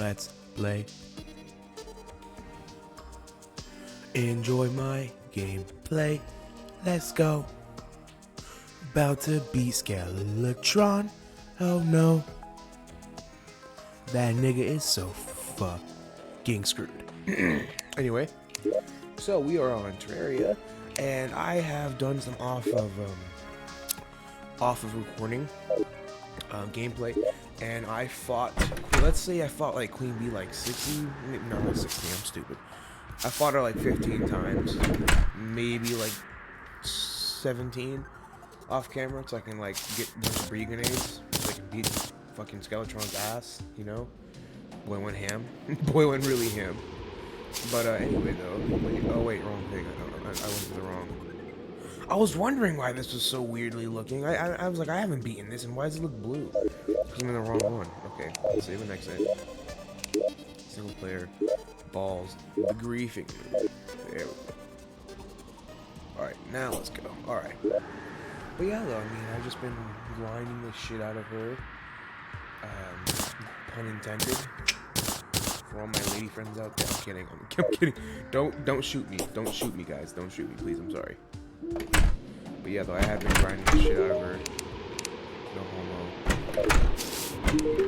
let's play. Enjoy my gameplay. Let's go. About to be sceletron. Oh no. That nigga is so fucking screwed. Anyway, so we are on Terraria, and I have done some off of recording gameplay, and I fought. Let's say I fought like Queen Bee like 60, no, not 60. I'm stupid. I fought her like 15 times, maybe like 17 off camera, so I can like get a bunch of breed grenades, so I can beat fucking Skeletron's ass, you know? Boy went ham. Boy went really ham. But anyway though, oh wait, wrong thing. I went to the wrong. I was wondering why this was so weirdly looking. I was like, I haven't beaten this, and why does it look blue? Because I'm in the wrong one. Okay, let's save an exit. Single player. Balls. The griefing. There we go. Alright, now let's go. Alright. But yeah, though, I mean, I've just been grinding the shit out of her. Pun intended. For all my lady friends out there. I'm kidding. I'm kidding. Don't shoot me. Don't shoot me, guys. Don't shoot me, please. I'm sorry. But yeah, though, I have been grinding the shit out of her. No homo.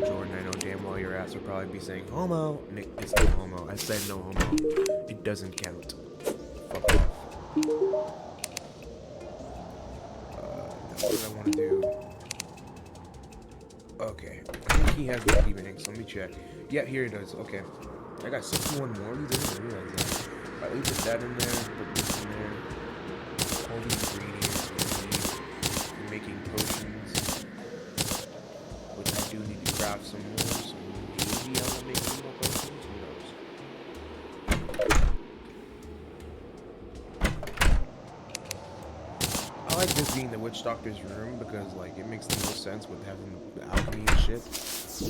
Jordan, I know damn well your ass will probably be saying homo. Nick, it's no homo. I said no homo. It doesn't count. Fuck off. That's what I want to do. Okay. I think he has the evening, so let me check. Yeah, here it does. Okay. I got 61 more. These I didn't realize that. Alright, let me put that in there. Put this in there. All these ingredients we need. I'm making potions. Which I do need to craft some more. So maybe I will make some more potions. Who knows? I like this being the witch doctor's room because like it makes the most sense with having the alchemy and shit. Okay,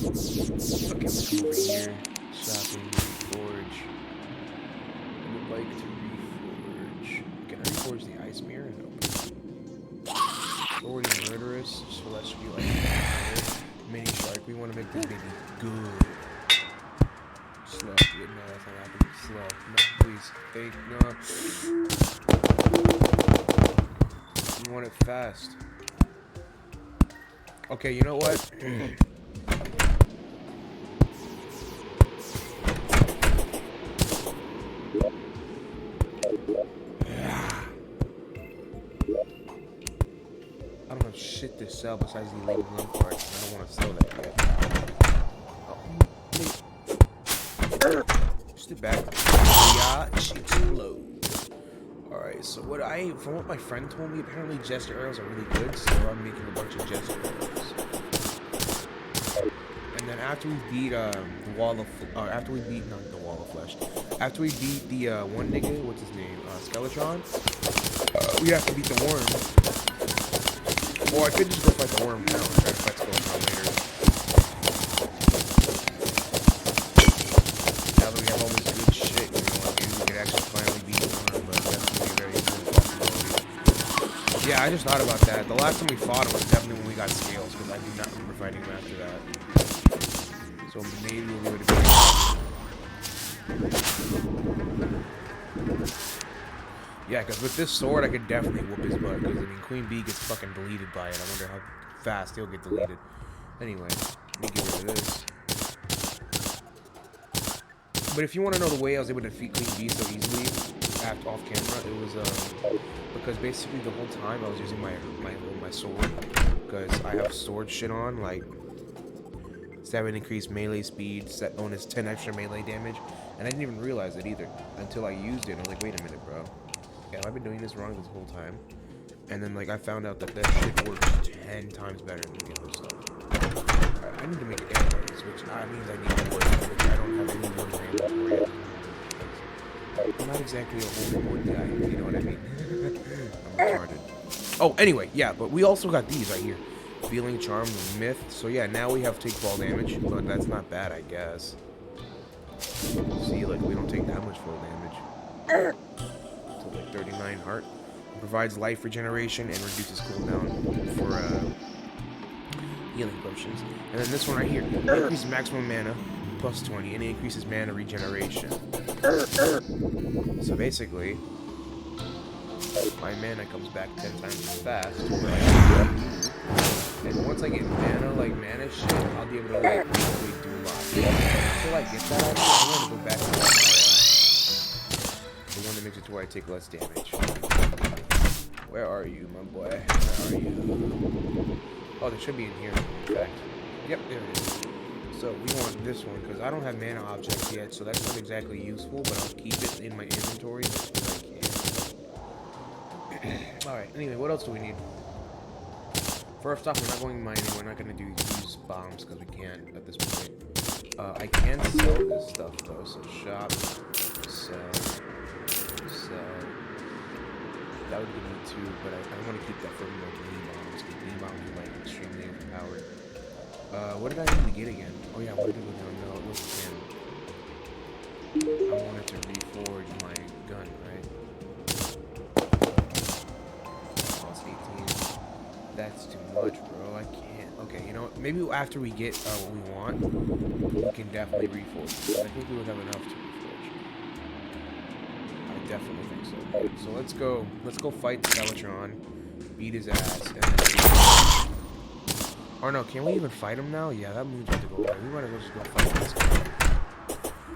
let's come over here. Shopping, reforge. I would like to reforge. Can I reforge the ice mirror? Nope. Already murderous, celestial, mini shark. We want to make this baby good. Slow. Yeah, no, that's not happening. Slow. No, please. No. You want it fast. Okay, you know what? I don't have shit to sell besides the illegal gun parts. I don't want to sell that yet. Oh, just the back. Yeah, explode. Alright, so from what my friend told me, apparently Jester arrows are really good, so I'm making a bunch of Jester arrows. And then after we beat not the Wall of Flesh, after we beat the one nigga, what's his name, Skeletron, we have to beat the worm. Or I could just go fight the worm now and try to fight Skeletron later. Now that we have all this good shit, you know, like, we could actually finally beat the worm, but that's gonna be a very good possibility. Yeah, I just thought about that. The last time we fought him was definitely when we got scales, because I do not remember fighting him after that. So maybe we'll be able to beat him. Yeah, because with this sword, I could definitely whoop his butt. Because, I mean, Queen Bee gets fucking deleted by it. I wonder how fast he'll get deleted. Anyway, let me get rid of this. But if you want to know the way I was able to defeat Queen Bee so easily, off camera, it was, because basically the whole time I was using my sword. Because I have sword shit on, like 7 increased melee speed, set bonus 10 extra melee damage. And I didn't even realize it either until I used it. I was like, wait a minute, bro. Have I been doing this wrong this whole time? And then, like, I found out that shit works 10 times better than the other stuff. Alright, I need to make arrows, which means I need wood, which I don't have any wood in my inventory yet. I'm not exactly a whole wood guy, you know what I mean? I'm retarded. Oh, anyway, yeah, but we also got these right here. Feeling Charm and Myth. So, yeah, now we have take fall damage, but that's not bad, I guess. See, like, we don't take that much fall damage. Like 39 heart. It provides life regeneration and reduces cooldown for healing potions. And then this one right here, increases maximum mana, plus 20, and it increases mana regeneration. So basically, my mana comes back 10 times as fast. And once I get mana shit, I'll be able to like basically do a lot. Until I get that, I want to go back to the one that makes it to where I take less damage. Where are you, my boy? Where are you? Oh, they should be in here, in fact. Yep, there it is. So we want this one, because I don't have mana objects yet, so that's not exactly useful, but I'll keep it in my inventory just because I can. Alright, anyway, what else do we need? First off, we're not going mining, we're not going to use bombs, because we can't at this point. I can sell this stuff, though, so shop, sell. That would give me 2, but I want to keep that for like knee bombs, because knee bombs are like extremely overpowered. What did I need to get again? Oh yeah, I wanted to go down. No, it wasn't him. I wanted to reforge my gun, right? Oh, it's 18. That's too much, bro. I can't. Okay, you know what? Maybe after we get what we want, we can definitely reforge. I think we would have enough to reforge. I definitely think so. So let's go fight Sceletron, beat his ass, and then or no, can we even fight him now? Yeah, that means we have to go. We might as well just go fight this guy.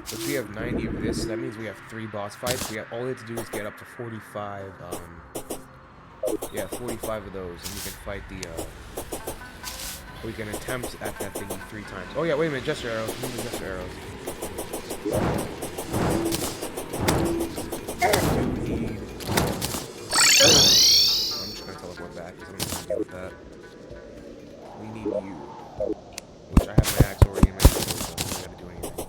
If we have 90 of this, that means we have 3 boss fights. All we have to do is get up to 45. Yeah, 45 of those, and we can fight the. We can attempt at that thingy 3 times. Oh yeah, wait a minute, just arrows. Just arrows. I'm just gonna teleport back because I don't want to deal with that. We need you. Which I have my axe already in my inventory, so I don't gotta do anything.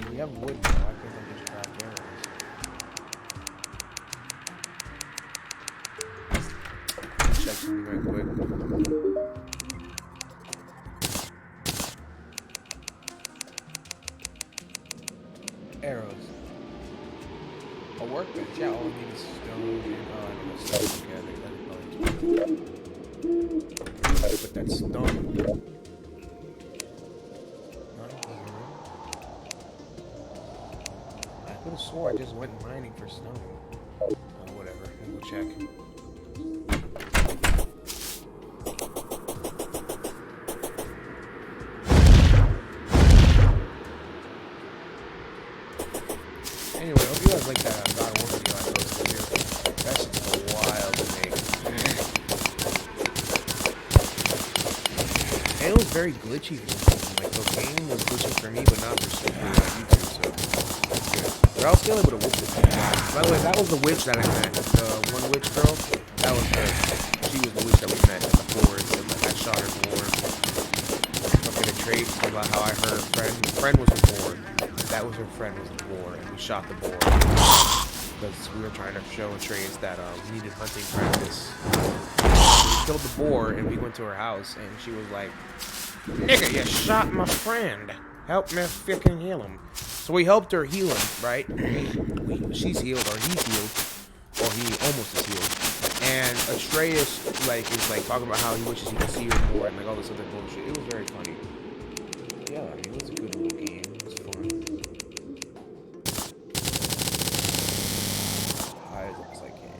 We have wood now. I think I just craft arrows. Check something right quick. Arrows. A workbench. Yeah, all we need is stone and stuff. Okay, I put that stone. I could have swore I just went mining for stone. Oh, whatever. We'll go check. Anyway, I hope you guys like that God of War video I posted here. That's just wild to make. And it was very glitchy for some reason. Like, the game was glitching for me, but not for YouTube, so that's good. But I was still able to whip it. By the way, that was the witch that I met. The one witch girl, that was her. She was the witch that we met at the forest, and I shot her boar. Fucking a trait about how I heard her friend was a boar. That was her friend was a boar, and we shot the boar. Because we were trying to show Atreus that we needed hunting practice. We killed the boar, and we went to her house, and she was like, "Nigga, you shot my friend. Help me fucking heal him." So we helped her heal him, right? She's healed, or he's healed, or he almost is healed. And Atreus, like, is like talking about how he wishes he could see her more, and like all this other bullshit. It was very funny. Yeah, I mean, it was a good little game. It was fun. High as long as I can.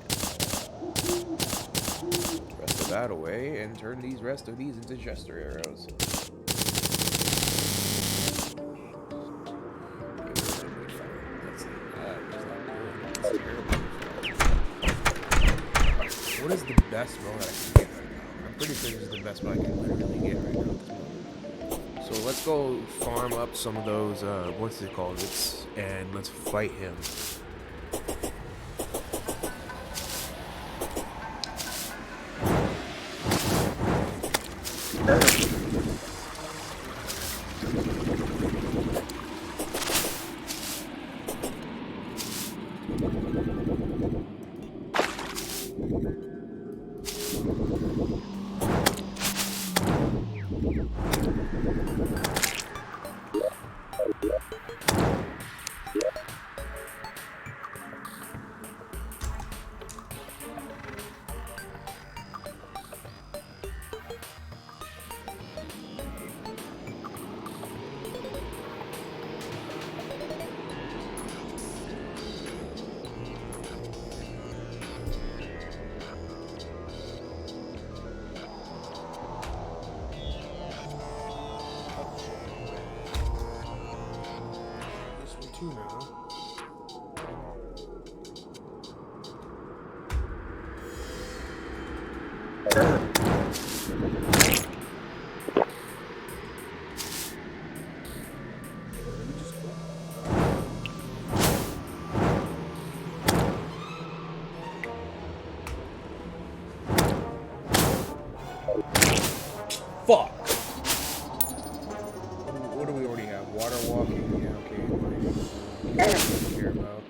Rest of that away, and turn these rest of these into jester arrows. What is the best bow that I can get right now? I'm pretty sure this is the best bow I can literally get right now. So So let's go farm up some of those, what's it called? And let's fight him. Now. Fuck! What do we already have? Water walking? Yeah, okay. What do we care about?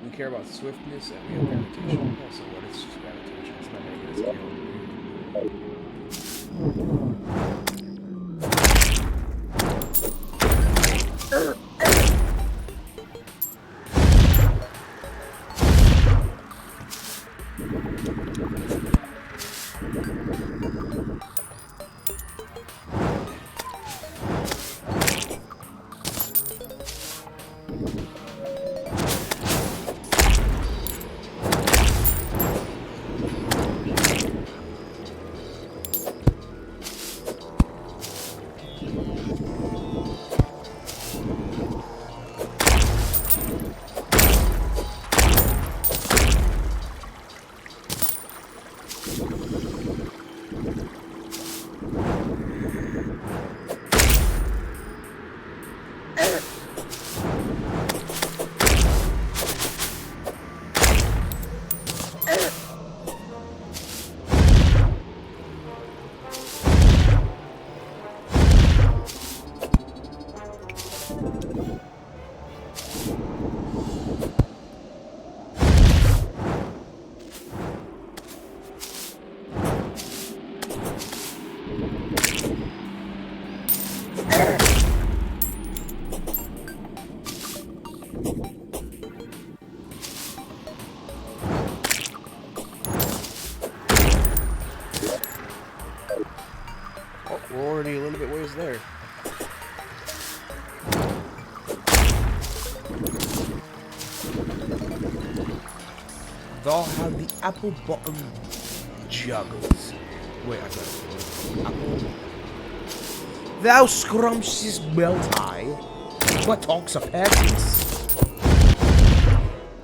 We care about swiftness and we have gravitation. Also, what? It's just gravitation. It's not making us kill. We're already a little bit ways there. Thou have the apple bottom juggles. Wait, I got apple. Thou scrumptious belt tie. What talks of peasants?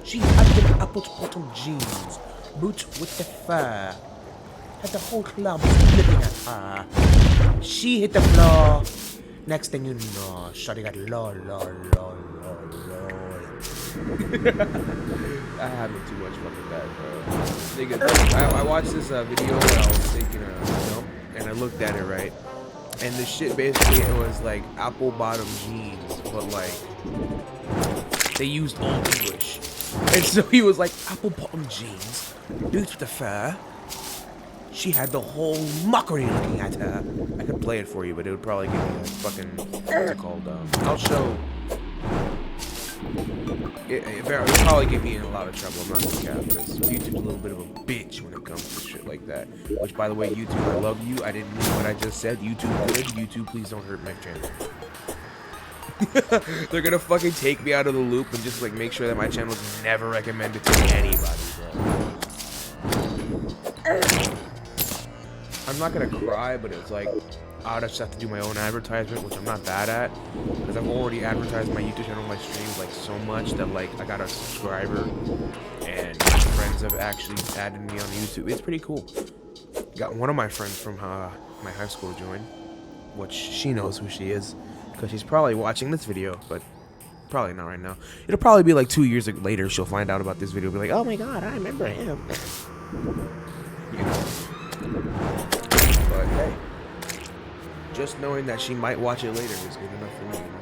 She had the apple bottom jeans, boots with the fur. Had the whole club looking at her. She hit the floor. Next thing you know, shawty got lol. I having too much fun with that, bro. I watched this video when I was taking a dump, and I looked at it, right? And the shit basically, it was like apple bottom jeans, but like, they used Old English. And so he was like, apple bottom jeans, boots with the fur. She had the whole mockery looking at her. I could play it for you, but it would probably give me a fucking, what's it called? I'll show. It would probably get me in a lot of trouble. I'm not gonna cap, because YouTube's a little bit of a bitch when it comes to shit like that. Which, by the way, YouTube, I love you. I didn't mean what I just said. YouTube good. YouTube, please don't hurt my channel. They're gonna fucking take me out of the loop and just like make sure that my channel is never recommended to anybody, bro. I'm not gonna cry, but it's like I'll just have to do my own advertisement, which I'm not bad at, because I've already advertised my YouTube channel, my streams like so much that like I got a subscriber, and my friends have actually added me on YouTube. It's pretty cool. Got one of my friends from my high school join. which she knows who she is, because she's probably watching this video, but probably not right now. It'll probably be like 2 years later she'll find out about this video, be like, oh my god, I remember him. You know. But hey, just knowing that she might watch it later is good enough for me, you know.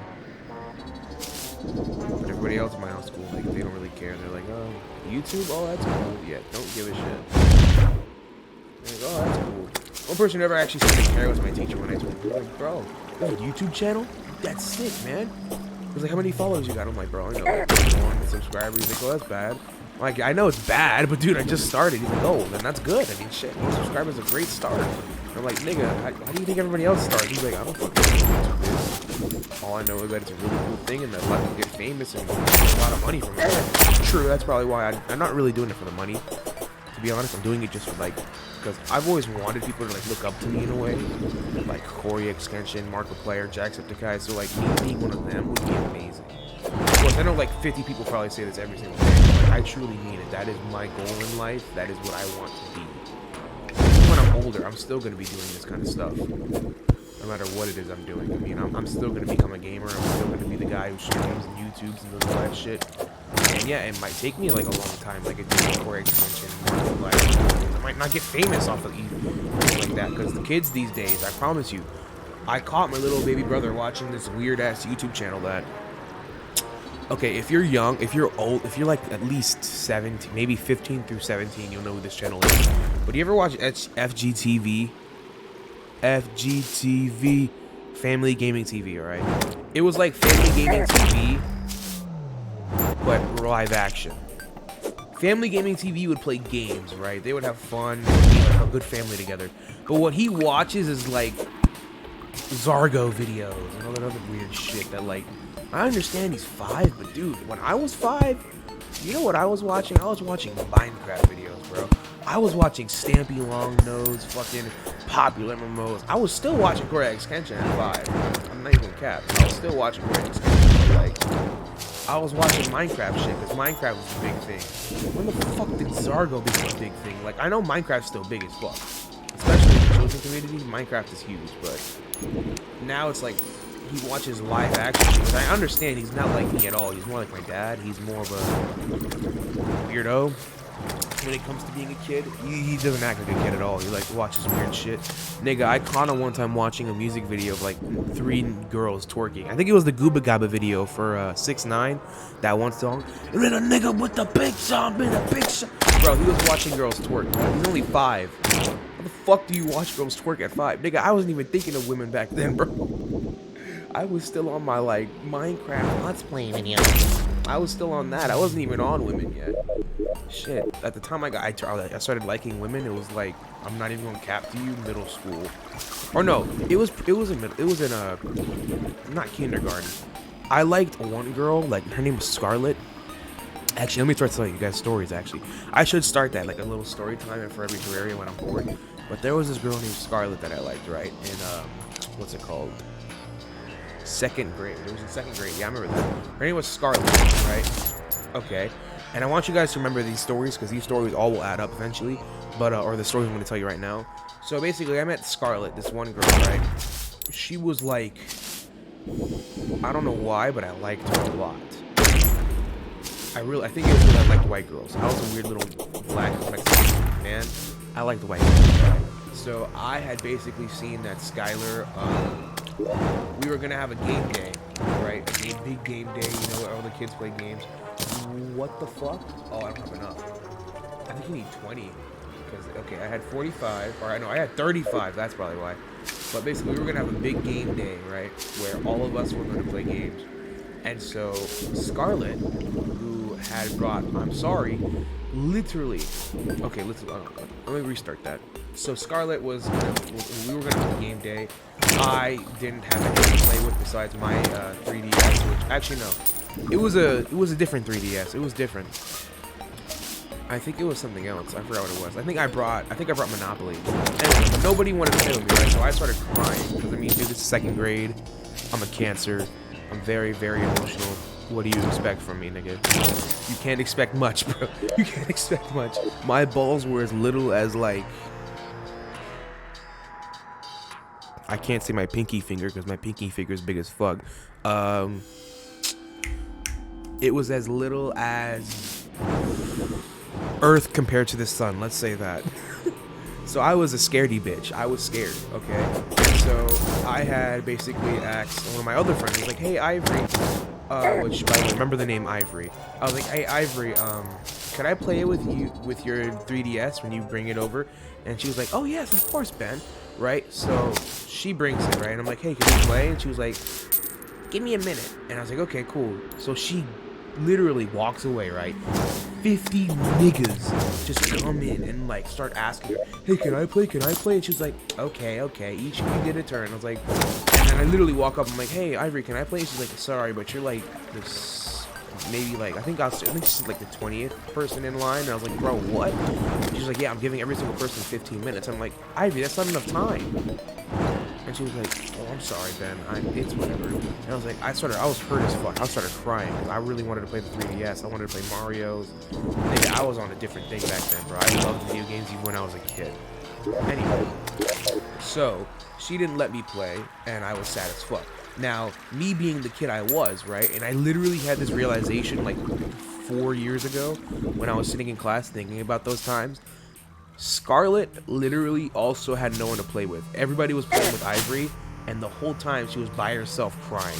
But everybody else in my house school, like, they don't really care. They're like, oh, YouTube? Oh, that's cool. Yeah, don't give a shit. They're like, oh, that's cool. One person who never actually seemed to care was my teacher when I told him. He was like, bro, you have a YouTube channel? That's sick, man. He was like, how many followers you got? I'm like, bro, I know, like, 1 subscriber. He's like, oh, that's bad. I'm like, I know it's bad, but dude, I just started. He's like, oh, then that's good. I mean, shit, 1 subscriber is a great start. I'm like, nigga, how do you think everybody else starts? He's like, I don't fucking know what YouTube is. All I know is that it's a really cool thing and that a lot of people get famous and get a lot of money from it. True, that's probably why I'm not really doing it for the money. To be honest, I'm doing it just for, like, because I've always wanted people to, like, look up to me in a way. Like Corey Extension, Markiplier, Jacksepticeye. So, like, me being one of them would be amazing. Of course, I know, like, 50 people probably say this every single day. But, like, I truly mean it. That is my goal in life. That is what I want to be. When I'm older, I'm still going to be doing this kind of stuff. No matter what it is I'm doing. I mean, I'm still going to become a gamer. I'm still going to be the guy who streams and YouTubes and does all that shit. And yeah, it might take me like a long time, like a Corey Extension. Like, I might not get famous off of things like that, because the kids these days, I promise you, I caught my little baby brother watching this weird ass YouTube channel that, okay, if you're young, if you're old, if you're like at least 17, maybe 15 through 17, you'll know who this channel is. But do you ever watch FGTV? FGTV, Family Gaming TV, alright? It was like Family Gaming TV, but live action. Family Gaming TV would play games, right? They would have fun, they would be like a good family together. But what he watches is like Zargo videos and all that other weird shit that, like, I understand he's 5, but dude, when I was 5, you know what I was watching? I was watching Minecraft videos, bro. I was watching Stampy Longnose, fucking popular MMOs. I was still watching Corey Extension at 5. I'm not even capped. I was still watching Corey Extension, but like, I was watching Minecraft shit, because Minecraft was the big thing. When the fuck did Zargo become a big thing? Like, I know Minecraft's still big as fuck. Especially in the children community, Minecraft is huge, but now it's like, he watches live action, because I understand he's not like me at all. He's more like my dad. He's more of a weirdo when it comes to being a kid. He doesn't act like a kid at all. He like watches weird shit. Nigga, I caught him one time watching a music video of like 3 girls twerking. I think it was the Gooba Gaba video for 6ix9ine, that one song. And then a nigga with the big song, man, the big song. Bro, he was watching girls twerk, bro. He's only 5. How the fuck do you watch girls twerk at 5? Nigga, I wasn't even thinking of women back then, bro. I was still on my, like, Minecraft Let's Play video. I was still on that. I wasn't even on women yet. Shit. At the time I started liking women, it was like, I'm not even gonna cap to you, middle school. Or no, it was in a, not kindergarten. I liked one girl, like, her name was Scarlett. Actually, let me start telling you guys stories, actually. I should start that, like, a little story time for every Terraria when I'm bored. But there was this girl named Scarlett that I liked, right? In, what's it called? 2nd grade. It was in 2nd grade. Yeah, I remember that. Her name was Scarlett, right? Okay. And I want you guys to remember these stories, because these stories all will add up eventually. But, or the stories I'm going to tell you right now. So basically, I met Scarlett, this one girl, right? She was like, I don't know why, but I liked her a lot. I think it was because I liked white girls. I was a weird little black Mexican man. I liked white girls, right? So I had basically seen that Skylar, we were gonna have a game day, right? A big game day, you know, where all the kids play games. What the fuck? Oh, I don't have enough. I think you need 20. Because, okay, I had 45, or I know, I had 35, that's probably why. But basically, we were gonna have a big game day, right? Where all of us were gonna play games. And so, Scarlett, who had brought, I'm sorry, literally, okay, let me restart that. So Scarlett we were gonna have a game day. I didn't have anything to play with besides my 3DS, which, actually no, it was a different 3DS. It was different. I think it was something else. I forgot what it was. I think I brought Monopoly. Anyway, but nobody wanted to play with me, right? So I started crying because, I mean, dude, this is 2nd grade. I'm a Cancer. I'm very, very emotional. What do you expect from me, nigga? You can't expect much, bro. You can't expect much. My balls were as little as, like, I can't say my pinky finger because my pinky finger is big as fuck. Um, it was as little as Earth compared to the sun. Let's say that. So I was a scaredy bitch. I was scared, okay? So I had basically asked one of my other friends, like, hey, Ivory, which, by the way, remember the name Ivory. I was like, hey, Ivory, could I play it with you, with your 3DS when you bring it over? And she was like, oh, yes, of course, Ben, right? So she brings it, right? And I'm like, hey, can we play? And she was like, give me a minute. And I was like, okay, cool. So she literally walks away, right? 50 niggas just come in and like start asking her, hey, can I play? Can I play? And she was like, okay, okay. Each of you get a turn. I was like, and then I literally walk up. I'm like, hey, Ivory, can I play? And she's like, sorry, but you're like this, maybe like I think she's like the 20th person in line. And I was like, bro, what? She's like, yeah, I'm giving every single person 15 minutes. I'm like, Ivy, that's not enough time. And she was like, oh, I'm sorry, Ben. It's whatever. And I was like, I was hurt as fuck. I started crying because I really wanted to play the 3DS. I wanted to play Mario's. Nigga, I was on a different thing back then, bro. I loved video games even when I was a kid. Anyway, so she didn't let me play, and I was sad as fuck. Now, me being the kid I was, right, and I literally had this realization like 4 years ago when I was sitting in class thinking about those times. Scarlet literally also had no one to play with. Everybody was playing with Ivory, and the whole time she was by herself crying.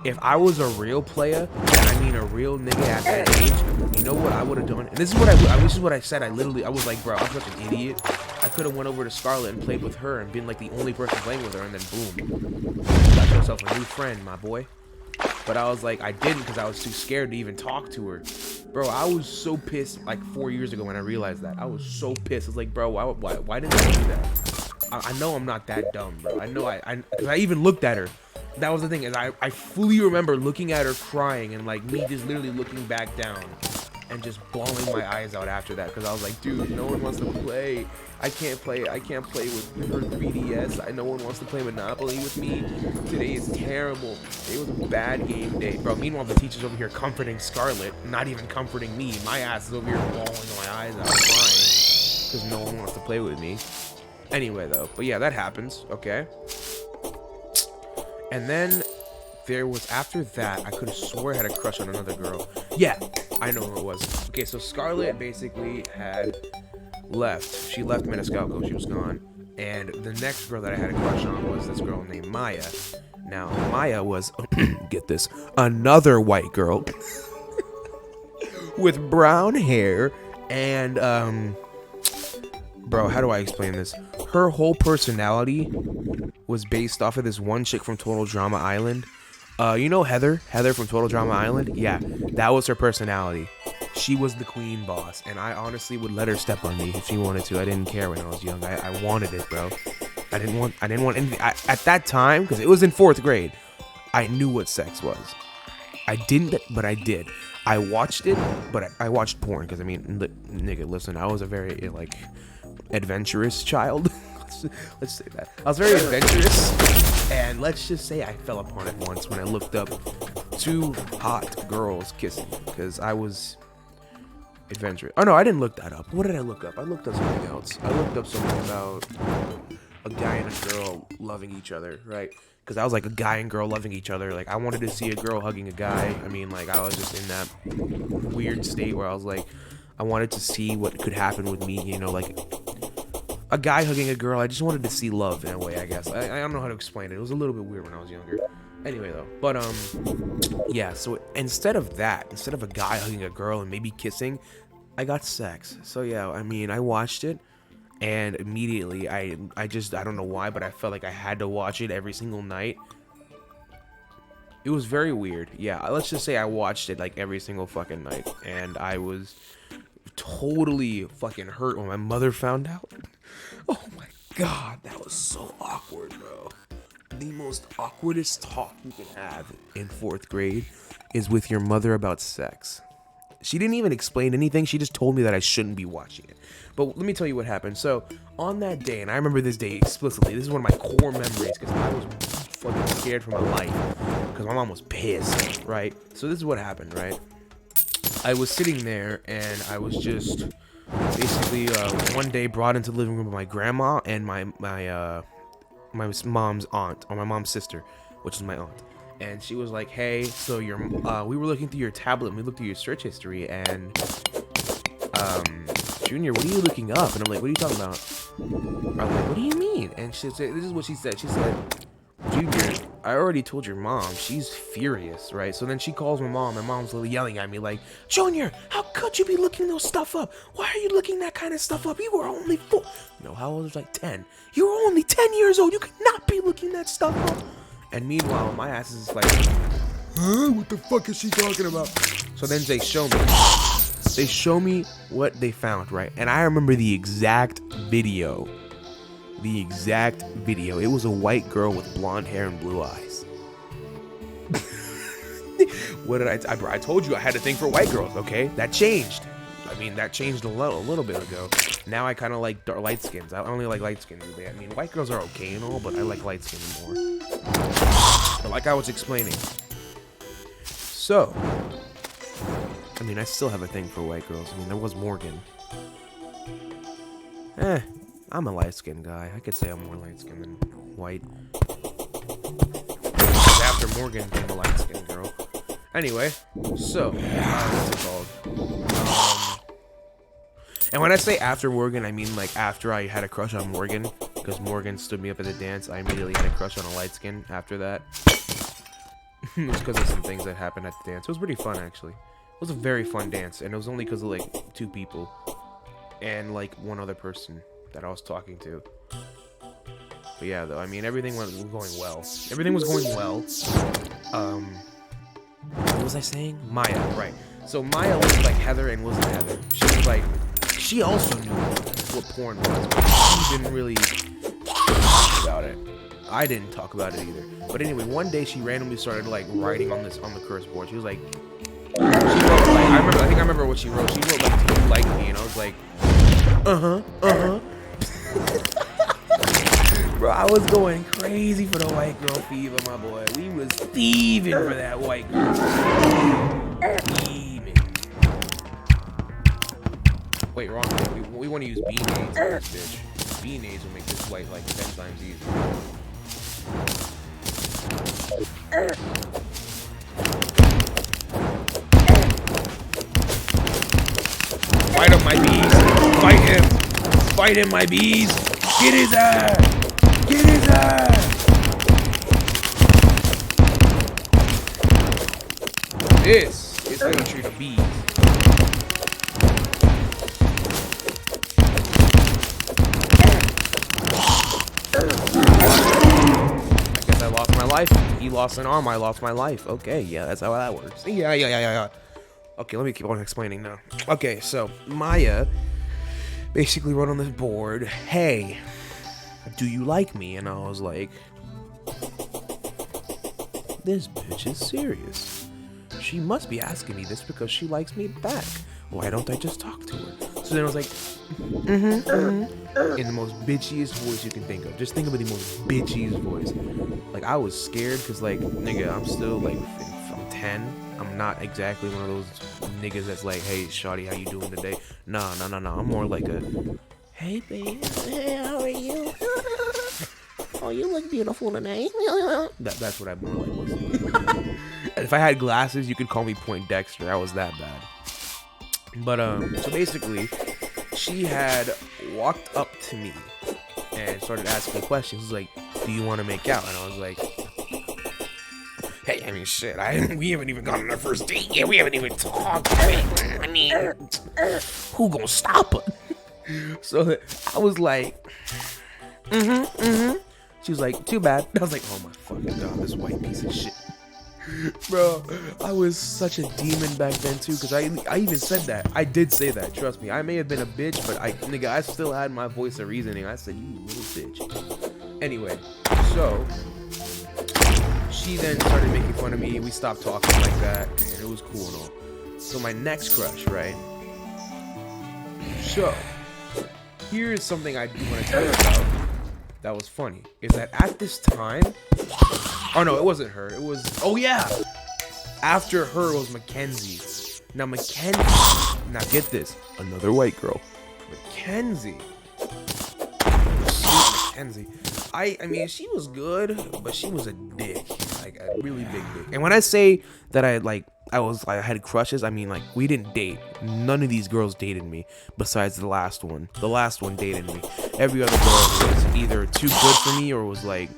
If I was a real player, and I mean a real nigga at that age, you know what I would have done? And this is what I said. I was like, bro, I'm such an idiot. I could have went over to Scarlet and played with her and been like the only person playing with her, and then boom, got yourself a new friend, my boy. But I was like, I didn't because I was too scared to even talk to her. Bro, I was so pissed like 4 years ago when I realized that. I was so pissed. I was like, bro, why didn't I do that? I know I'm not that dumb, bro. I know because I even looked at her. That was the thing, is I fully remember looking at her crying and like me just literally looking back down and just bawling my eyes out after that because I was like, dude, no one wants to play. I can't play with her 3DS. No one wants to play Monopoly with me. Today is terrible. It was a bad game day. Bro, meanwhile, the teacher's over here comforting Scarlet, not even comforting me. My ass is over here bawling my eyes out crying because no one wants to play with me. Anyway, though. But yeah, that happens, okay? And then there was, after that, I could have swore I had a crush on another girl. Yeah, I know who it was. Okay, so Scarlet basically had left. She left Maniscalco. She was gone. And the next girl that I had a crush on was this girl named Maya. Now, Maya was, get this, another white girl with brown hair and, bro, how do I explain this? Her whole personality was based off of this one chick from Total Drama Island. You know Heather? Heather from Total Drama Island? Yeah, that was her personality. She was the queen boss, and I honestly would let her step on me if she wanted to. I didn't care when I was young. I wanted it, bro. I didn't want anything. At that time, because it was in 4th grade, I knew what sex was. I didn't, but I did. I watched it, but I watched porn, because, I mean, nigga, listen, I was a very, like, adventurous child. Let's say that. I was very adventurous, and let's just say I fell upon it once when I looked up 2 hot girls kissing, because I was adventurous. Oh no, I didn't look that up. What did I look up? I looked up something else. I looked up something about a guy and a girl loving each other, right? Because I was like a guy and girl loving each other. Like, I wanted to see a girl hugging a guy. I mean, like, I was just in that weird state where I was like, I wanted to see what could happen with me, you know, like a guy hugging a girl. I just wanted to see love in a way, I guess. I don't know how to explain it. It was a little bit weird when I was younger. Anyway, though. But, yeah, so instead of a guy hugging a girl and maybe kissing, I got sex. So, yeah, I mean, I watched it, and immediately, I don't know why, but I felt like I had to watch it every single night. It was very weird. Yeah, let's just say I watched it, like, every single fucking night, and I was totally fucking hurt when my mother found out. Oh my god, that was so awkward, bro. The most awkwardest talk you can have in 4th grade is with your mother about sex. She didn't even explain anything. She just told me that I shouldn't be watching it. But let me tell you what happened. So, on that day, and I remember this day explicitly, this is one of my core memories, because I was fucking scared for my life, because my mom was pissed, right? So this is what happened, right? I was sitting there, and I was just basically one day brought into the living room by my grandma and my my mom's aunt, or my mom's sister, which is my aunt. And she was like, hey, so we were looking through your tablet, and we looked through your search history, and, Junior, what are you looking up? And I'm like, what are you talking about? I'm like, what do you mean? And she said, this is what she said. She said, Junior, I already told your mom. She's furious, right? So then she calls my mom. My mom's yelling at me like, Junior, how could you be looking those stuff up? Why are you looking that kind of stuff up? You were only 4. No, how old was like 10? You were only 10 years old. You could not be looking that stuff up. And meanwhile, my ass is like, huh? What the fuck is she talking about? So then they show me. They show me what they found, right? And I remember the exact video. The exact video. It was a white girl with blonde hair and blue eyes. What did I told you I had a thing for white girls, okay? That changed. I mean, that changed a little bit ago. Now I kind of like light skins. I only like light skins. I mean, white girls are okay and all, but I like light skins more. But like I was explaining. So, I mean, I still have a thing for white girls. I mean, there was Morgan. I'm a light-skinned guy. I could say I'm more light-skinned than white. After Morgan became a light-skinned girl. Anyway, so, what's it called? And when I say after Morgan, I mean like after I had a crush on Morgan, because Morgan stood me up at the dance. I immediately had a crush on a light-skin after that. It's because of some things that happened at the dance. It was pretty fun, actually. It was a very fun dance, and it was only because of like 2 people and like 1 other person that I was talking to. But yeah, though, I mean, everything was going well. Everything was going well. What was I saying? Maya, right. So Maya looked like Heather and wasn't Heather. She was like, she also knew what porn was, but she didn't really talk about it. I didn't talk about it either. But anyway, one day she randomly started like writing on the curse board. She was like, she wrote like, I think I remember what she wrote. She wrote like, do you like me? And I was like, Bro, I was going crazy for the white girl fever, my boy. We was thieving for that white girl. Thieving. Wait, wrong thing. We want to use B-nades on this bitch. B-nades will make this white like 10 times easier. Fight him, my bees! Fight him! Fight him, my bees! Get his ass! Get his ass! This is how you treat a bee. I guess I lost my life. He lost an arm, I lost my life. Okay, yeah, that's how that works. Yeah. Okay, let me keep on explaining now. Okay, so Maya basically wrote on this board, hey, do you like me? And I was like, this bitch is serious. She must be asking me this because she likes me back. Why don't I just talk to her? So then I was like, in the most bitchiest voice you can think of. Just think of it, the most bitchiest voice. Like, I was scared because, like, nigga, I'm still, like, I'm 10. I'm not exactly one of those niggas that's like, hey, shawty, how you doing today? Nah. I'm more like a, hey, babe, hey, how are you? Oh, you look beautiful tonight. That's what I more like was. And if I had glasses, you could call me Point Dexter. I was that bad. But, so basically, she had walked up to me and started asking questions. Like, do you want to make out? And I was like, hey, I mean, shit, we haven't even gone on our first date yet. We haven't even talked. I mean, who gonna stop her? So I was like, She was like, too bad. I was like, oh my fucking god, this white piece of shit. Bro, I was such a demon back then too, because I even said that. I did say that, trust me. I may have been a bitch, but I still had my voice of reasoning. I said, you little bitch. Anyway, so she then started making fun of me. We stopped talking like that, and it was cool and all. So my next crush, right? So here is something I do want to tell you about that was funny. Is that at this time, oh no, it wasn't her. It was, oh yeah, after her was Mackenzie. Now Mackenzie, now get this, another white girl. Mackenzie, I mean, she was good, but she was a dick, like a really big dick. And when I say that I had crushes, I mean like we didn't date. None of these girls dated me besides the last one. The last one dated me. Every other girl was either too good for me or was like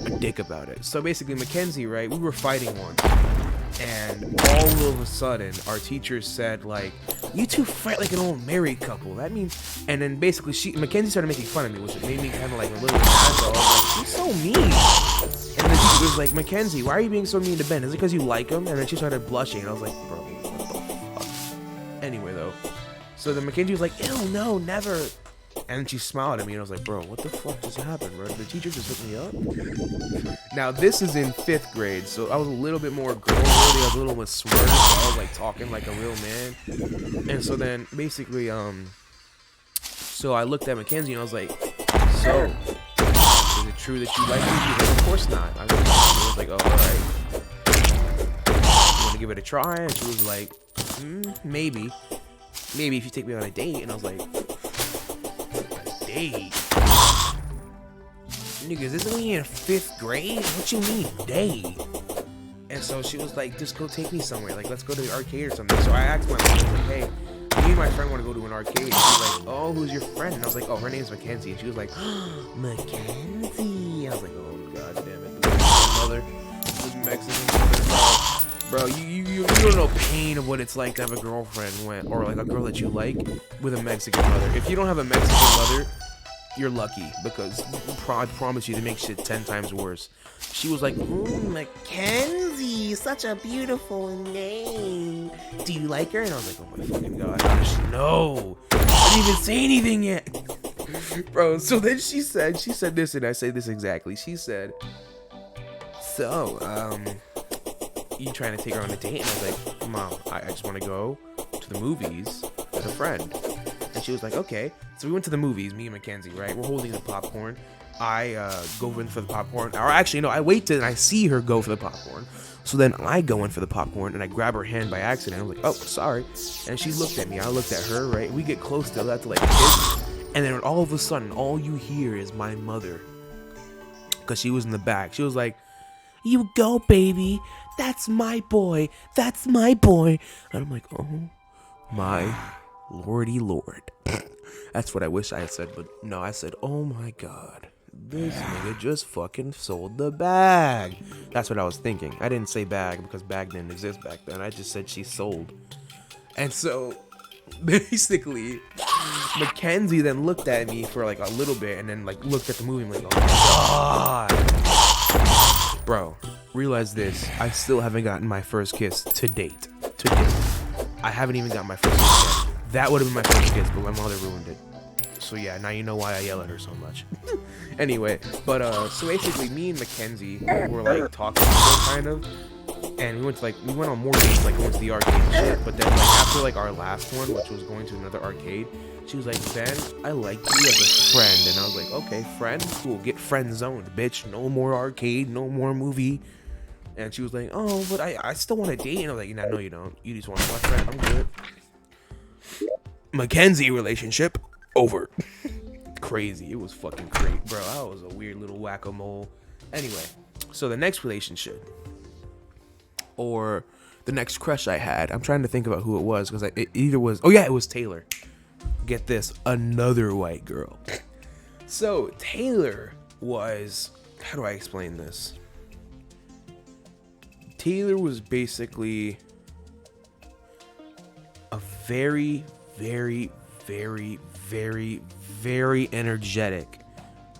a dick about it. So basically, Mackenzie, right? We were fighting once, and all of a sudden, our teacher said like, "You two fight like an old married couple." That means, and then basically, Mackenzie started making fun of me, which made me kind of like a little mad. So I was like, "She's so mean." And the teacher was like, "Mackenzie, why are you being so mean to Ben? Is it because you like him?" And then she started blushing, and I was like, "Bro, what the fuck?" Anyway, though, so then Mackenzie was like, "Ew, no, never." And then she smiled at me, and I was like, "Bro, what the fuck just happened, bro? Did the teacher just hook me up?" Now, this is in 5th grade, so I was a little bit more girl-worthy. I was a little bit smarter, so I was, like, talking like a real man. And so then, basically, so I looked at Mackenzie, and I was like, "So, is it true that you like me?" She was like, "Of course not." I was like, "Oh, alright. You want to give it a try?" And she was like, "Maybe. Maybe if you take me on a date." And I was like, date? Niggas, this is only in 5th grade? What you mean, date? And so she was like, "Just go take me somewhere. Like, let's go to the arcade or something." So I asked my mom, like, "Hey, me and my friend want to go to an arcade." And she was like, "Oh, who's your friend?" And I was like, "Oh, her name's Mackenzie." And she was like, "Mackenzie." I was like, "Oh, god damn it. The Mexican mother. Bro, you don't know pain of what it's like to have a girlfriend or like a girl that you like with a Mexican mother. If you don't have a Mexican mother, you're lucky, because I promise you, they make shit 10 times worse. She was like, "Ooh, Mackenzie, such a beautiful name. Do you like her?" And I was like, "Oh my fucking god, no. I didn't even say anything yet." Bro, so then she said this, and I say this exactly. She said, "So, you trying to take her on a date?" And I was like, "Mom, I just want to go to the movies with a friend." And she was like, "Okay." So we went to the movies, me and Mackenzie, right? We're holding the popcorn. I go in for the popcorn. Or actually, no, I wait till I see her go for the popcorn. So then I go in for the popcorn, and I grab her hand by accident. I was like, "Oh, sorry." And she looked at me. I looked at her, right? We get close to that to like kiss. And then all of a sudden, all you hear is my mother. Because she was in the back. She was like, "You go, baby. That's my boy. That's my boy." And I'm like, "Oh my lordy lord." That's what I wish I had said, but no, I said, "Oh my god, this nigga just fucking sold the bag." That's what I was thinking. I didn't say bag because bag didn't exist back then. I just said she sold. And so, basically, Mackenzie then looked at me for like a little bit and then like looked at the movie and like, "Oh my god." Bro, realize this. I still haven't gotten my first kiss to date. I haven't even gotten my first kiss yet. That would have been my first kiss, but my mother ruined it. So yeah, now you know why I yell at her so much. Anyway, but so basically, me and Mackenzie were like talking kind of, and we went on more dates, like going to the arcade and shit. But then like after like our last one, which was going to another arcade, she was like, "Ben, I like you as a friend," and I was like, "Okay, friend, cool, get friend zoned, bitch. No more arcade, no more movie." And she was like, "Oh, but I still want to date," and I was like, "No, you don't. You just want to be my friend. I'm good." Mackenzie relationship over. Crazy. It was fucking great, bro. I was a weird little whack-a-mole. Anyway, so the next relationship, or the next crush I had, I'm trying to think about who it was, because it either was, oh yeah, it was Taylor. Get this, another white girl. So Taylor was, how do I explain this? Taylor was basically a very, very, very, very, very energetic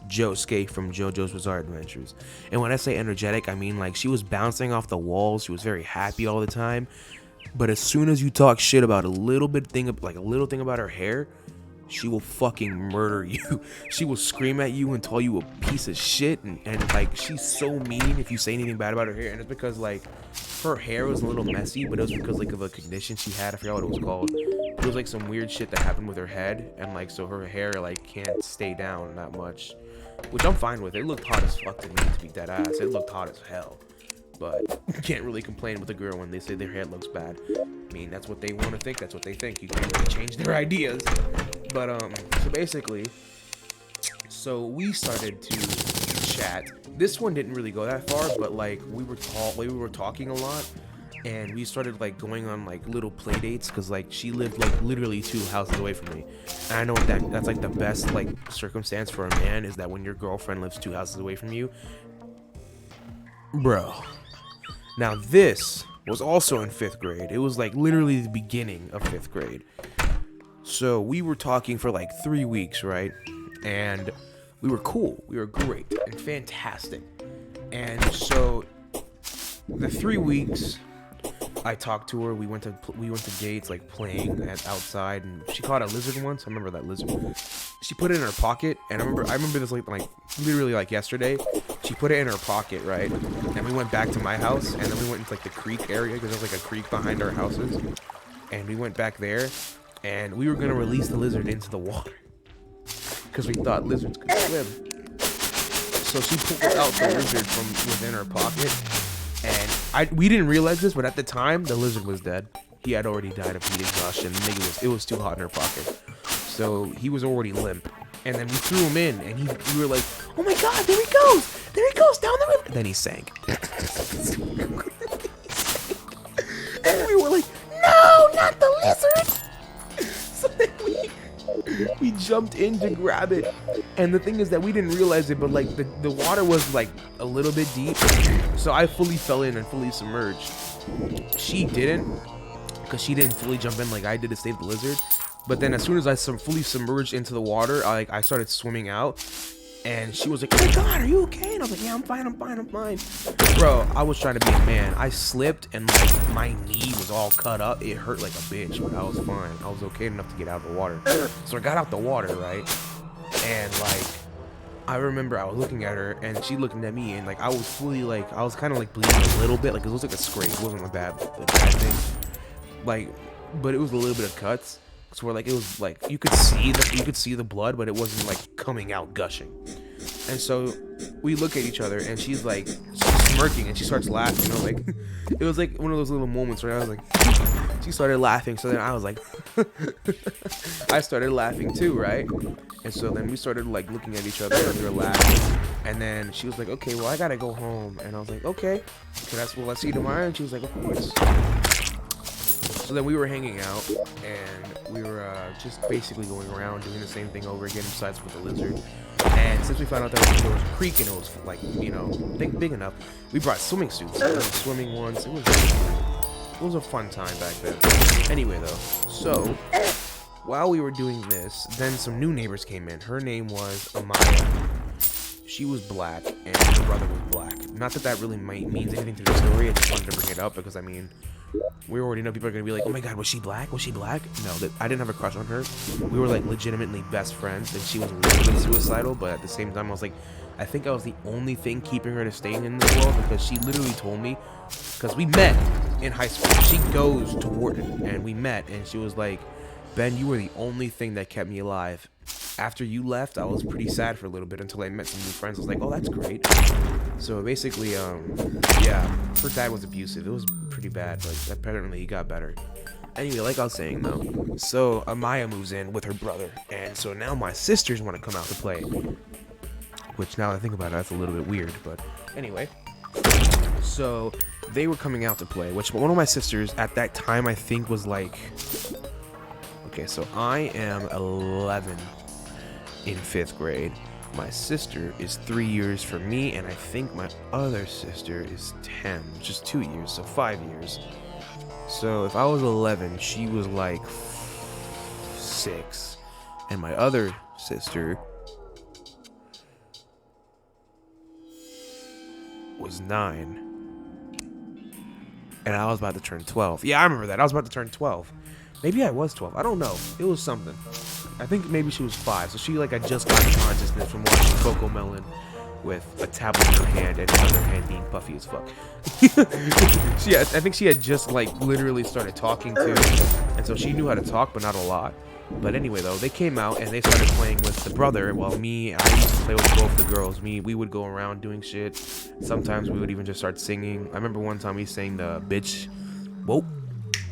Josuke from JoJo's Bizarre Adventures. And when I say energetic, I mean like she was bouncing off the walls. She was very happy all the time. But as soon as you talk shit about a little thing about her hair, she will fucking murder you. She will scream at you and call you a piece of shit. And like, she's so mean if you say anything bad about her hair. And it's because like her hair was a little messy, but it was because like of a condition she had. I forgot what it was called. It was like some weird shit that happened with her head. And like, so her hair like can't stay down that much. Which I'm fine with. It looked hot as fuck to me, to be dead ass. It looked hot as hell. But you can't really complain with a girl when they say their hair looks bad. I mean, that's what they want to think. That's what they think. You can't really change their ideas. But, so basically, So we started to chat. This one didn't really go that far, but like we were talking a lot, and we started like going on like little play dates because like she lived like literally 2 houses away from me. And I know that's like the best like circumstance for a man is that when your girlfriend lives 2 houses away from you, bro. Now this was also in 5th grade. It was like literally the beginning of 5th grade. So we were talking for like 3 weeks, right? And we were cool. We were great and fantastic. And so the 3 weeks I talked to her. We went to dates, like playing outside, and she caught a lizard once. I remember that lizard. She put it in her pocket, and I remember this like literally like yesterday. She put it in her pocket, right? And we went back to my house, and then we went into like the creek area because there's like a creek behind our houses, and we went back there, and we were gonna release the lizard into the water because we thought lizards could swim. So she pulled out the lizard from within her pocket. And we didn't realize this, but at the time, the lizard was dead. He had already died of heat exhaustion. It was too hot in her pocket. So he was already limp. And then we threw him in, and we were like, oh my god, there he goes! There he goes, down the river! And then he sank. And we were like, no, not the lizard! So then we jumped in to grab it. And the thing is that we didn't realize it, but like the water was like a little bit deep. So I fully fell in and fully submerged. She didn't, because she didn't fully jump in like I did to save the lizard. But then as soon as I fully submerged into the water, I started swimming out. And she was like, oh my god, are you okay? And I was like, yeah, I'm fine. Bro, I was trying to be a man. I slipped and like my knee was all cut up. It hurt like a bitch, but I was fine. I was okay enough to get out of the water. So I got out the water, right? And like, I remember I was looking at her and she looking at me, and like I was fully like, I was kind of like bleeding a little bit. Like it was like a scrape. It wasn't a bad thing. Like, but it was a little bit of cuts. So where like it was like you could see the blood, but it wasn't like coming out gushing. And so we look at each other, and she's like smirking, and she starts laughing. You know, like it was like one of those little moments where I was like, she started laughing. So then I was like, I started laughing too, right? And so then we started like looking at each other, and we were laughing. And then she was like, okay, well I gotta go home. And I was like, okay, let's see you tomorrow. And she was like, of course. So then we were hanging out, and we were just basically going around doing the same thing over again, besides with the lizard. And since we found out that there was a creek and it was like, you know, big enough, we brought swimming suits. We went swimming once. It was a fun time back then. Anyway, though, so while we were doing this, then some new neighbors came in. Her name was Amaya. She was black, and her brother was black. Not that that really means anything to the story. I just wanted to bring it up because I mean, we already know people are gonna be like, oh my god, was she black? Was she black? No, I didn't have a crush on her. We were like legitimately best friends, and she was a little bit suicidal, but at the same time I was like, I think I was the only thing keeping her to staying in this world, because she literally told me, because we met in high school. She goes to Wharton, and we met, and she was like, Ben, you were the only thing that kept me alive. After you left, I was pretty sad for a little bit until I met some new friends. I was like, oh, that's great. So basically, yeah, her dad was abusive. It was pretty bad, but apparently he got better. Anyway, like I was saying though, so Amaya moves in with her brother, and so now my sisters want to come out to play. Which now that I think about it, that's a little bit weird, but anyway. So they were coming out to play, which one of my sisters at that time I think was like, okay, so I am 11 in 5th grade. My sister is 3 years from me, and I think my other sister is 10, just 2 years, so 5 years. So if I was 11, she was like 6, and my other sister was 9, and I was about to turn 12. Yeah, I remember that. I was about to turn 12. Maybe I was 12. I don't know. It was something. I think maybe she was 5. So she like had just got consciousness from watching Coco Melon with a tablet in her hand and another hand being puffy as fuck. I think she had just like literally started talking to, and so she knew how to talk, but not a lot. But anyway, though, they came out and they started playing with the brother, while I used to play with both the girls. We would go around doing shit. Sometimes we would even just start singing. I remember one time we sang the bitch, whoa,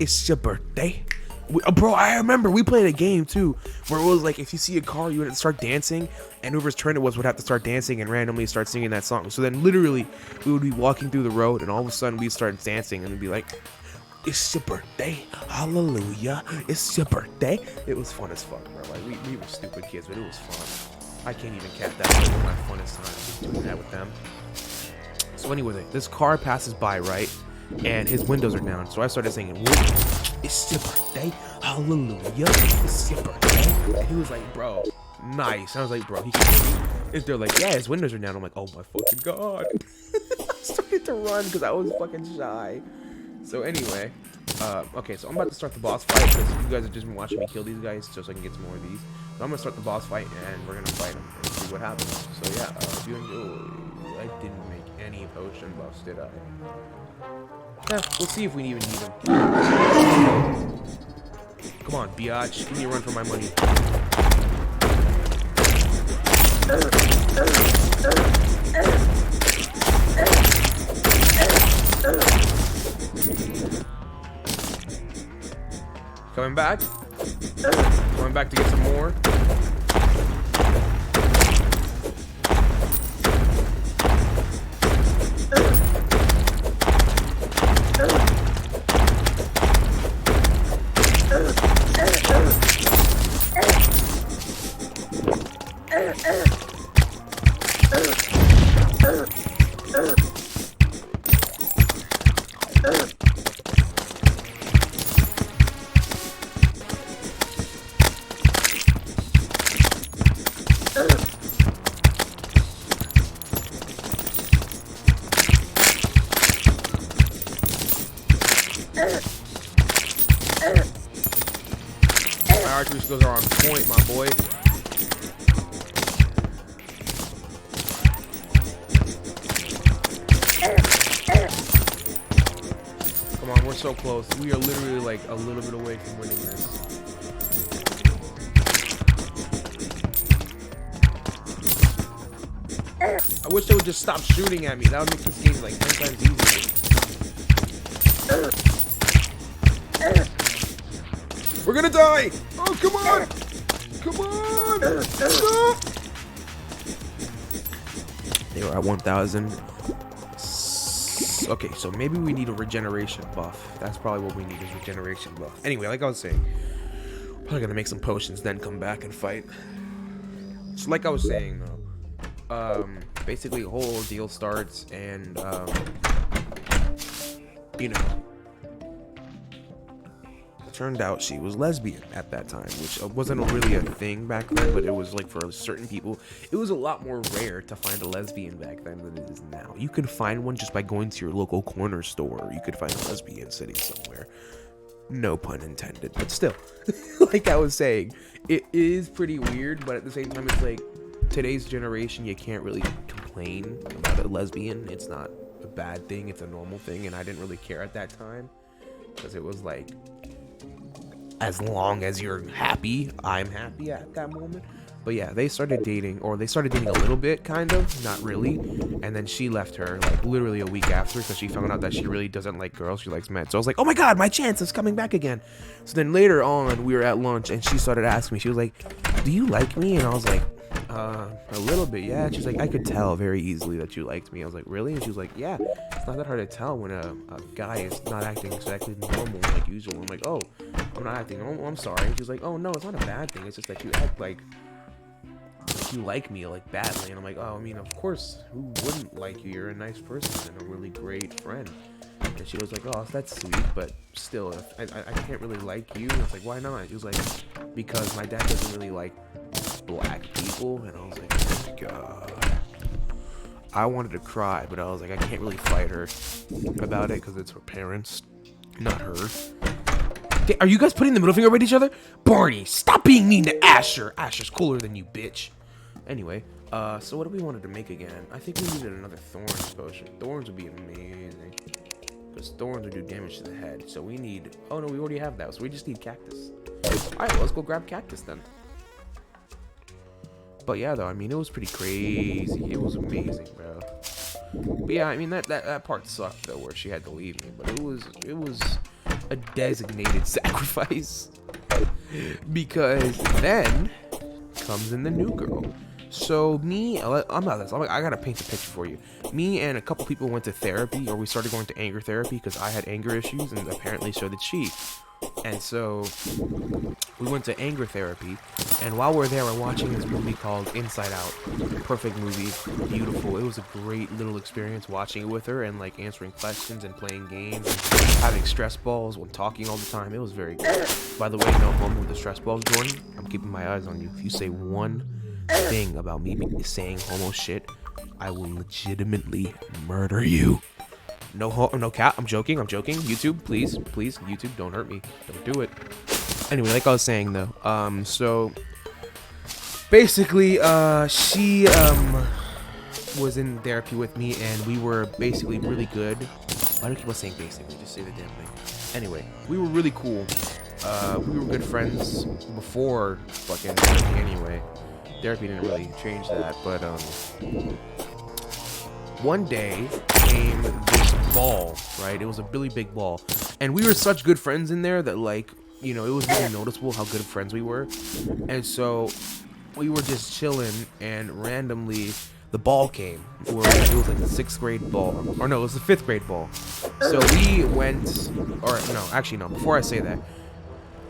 it's your birthday. Bro, I remember we played a game too where it was like if you see a car, you would start dancing, and whoever's turn it was would have to start dancing and randomly start singing that song. So then literally we would be walking through the road, and all of a sudden we'd start dancing, and it'd be like, "It's your birthday, hallelujah! It's your birthday." It was fun as fuck, bro. Like we were stupid kids, but it was fun. I can't even cap that. It was my funnest time just doing that with them. So anyway, this car passes by, right? And his windows are down. So I started singing, "It's your birthday, hallelujah, it's your birthday." And he was like, "Bro, nice." I was like, "Bro, he can hear me." And they're like, "Yeah, his windows are down." I'm like, "Oh my fucking god." I started to run because I was fucking shy. So anyway, okay, so I'm about to start the boss fight because you guys have just been watching me kill these guys just so I can get some more of these. So I'm gonna start the boss fight and we're gonna fight them and see what happens. So yeah, if you enjoy, I didn't make any potion buffs, did I? Yeah, we'll see if we even need them. Come on, biatch, give me a run for my money. Coming back. Coming back to get some more. My archery skills are on point, my boy. Come on, we're so close. We are literally like a little bit away from winning this. I wish they would just stop shooting at me. That would make this game like 10 times easier. We're gonna die! Oh, come on! Come on! No! They were at 1,000. Okay, so maybe we need a regeneration buff. That's probably what we need, is regeneration buff. Anyway, like I was saying, probably gonna make some potions, then come back and fight. So like I was saying, though, basically the whole ordeal starts, and, you know, turned out she was lesbian at that time, which wasn't really a thing back then, but it was like for certain people. It was a lot more rare to find a lesbian back then than it is now. You could find one just by going to your local corner store. You could find a lesbian sitting somewhere. No pun intended, but still, like I was saying, it is pretty weird, but at the same time, it's like today's generation, you can't really complain about a lesbian. It's not a bad thing, it's a normal thing, and I didn't really care at that time because it was like, as long as you're happy, I'm happy at that moment. But yeah, they started dating, or they started dating a little bit, kind of, not really. And then she left her, like, literally a week after, because she found out that she really doesn't like girls, she likes men. So I was like, oh my god, my chance is coming back again. So then later on, we were at lunch, and she started asking me, she was like, do you like me? And I was like, a little bit, yeah. She's like, I could tell very easily that you liked me. I was like, really? And she was like, yeah. It's not that hard to tell when a guy is not acting exactly normal like usual. I'm like, oh, I'm not acting normal, I'm sorry. And she's like, oh no, it's not a bad thing, it's just that you act like you like me like badly. And I'm like, oh, I mean, of course, who wouldn't like you? You're a nice person and a really great friend. And she was like, oh, that's sweet, but still, I can't really like you. And I was like, why not? She was like, because my dad doesn't really like black people. And I was like, oh my god. I wanted to cry, but I was like, I can't really fight her about it because it's her parents, not her. Are you guys putting the middle finger up at each other? Barney, stop being mean to Asher. Asher's cooler than you, bitch. Anyway, so what do we wanted to make again? I think we needed another thorns potion. Thorns would be amazing, because thorns would do damage to the head. So we need, oh no, we already have that, so we just need cactus. Alright, well, let's go grab cactus then. But yeah, though, I mean, it was pretty crazy. It was amazing, bro. But yeah, I mean, that part sucked, though, where she had to leave me. But it was a designated sacrifice. Because then comes in the new girl. So me, I'm not this. I gotta paint the picture for you. Me and a couple people went to therapy, or we started going to anger therapy because I had anger issues, and apparently so did she. And so we went to anger therapy, and while we're there, we're watching this movie called Inside Out. Perfect movie, beautiful. It was a great little experience watching it with her and like answering questions and playing games and having stress balls when talking all the time. It was very good. By the way, no homo with the stress balls, Jordan. I'm keeping my eyes on you. If you say one thing about me saying homo shit, I will legitimately murder you. No cat. I'm joking. YouTube, please, YouTube, don't hurt me. Don't do it. Anyway, like I was saying though, so basically, she was in therapy with me, and we were basically really good. Why do I keep on saying basically? Just say the damn thing. Anyway, we were really cool. We were good friends before fucking therapy anyway. Therapy didn't really change that, but one day came this ball, right? It was a really big ball, and we were such good friends in there that, like, you know, it was really noticeable how good friends we were. And so we were just chilling, and randomly the ball came. It was like the 6th grade ball, or no, it was the 5th grade ball. So we went, or no, actually no, before I say that,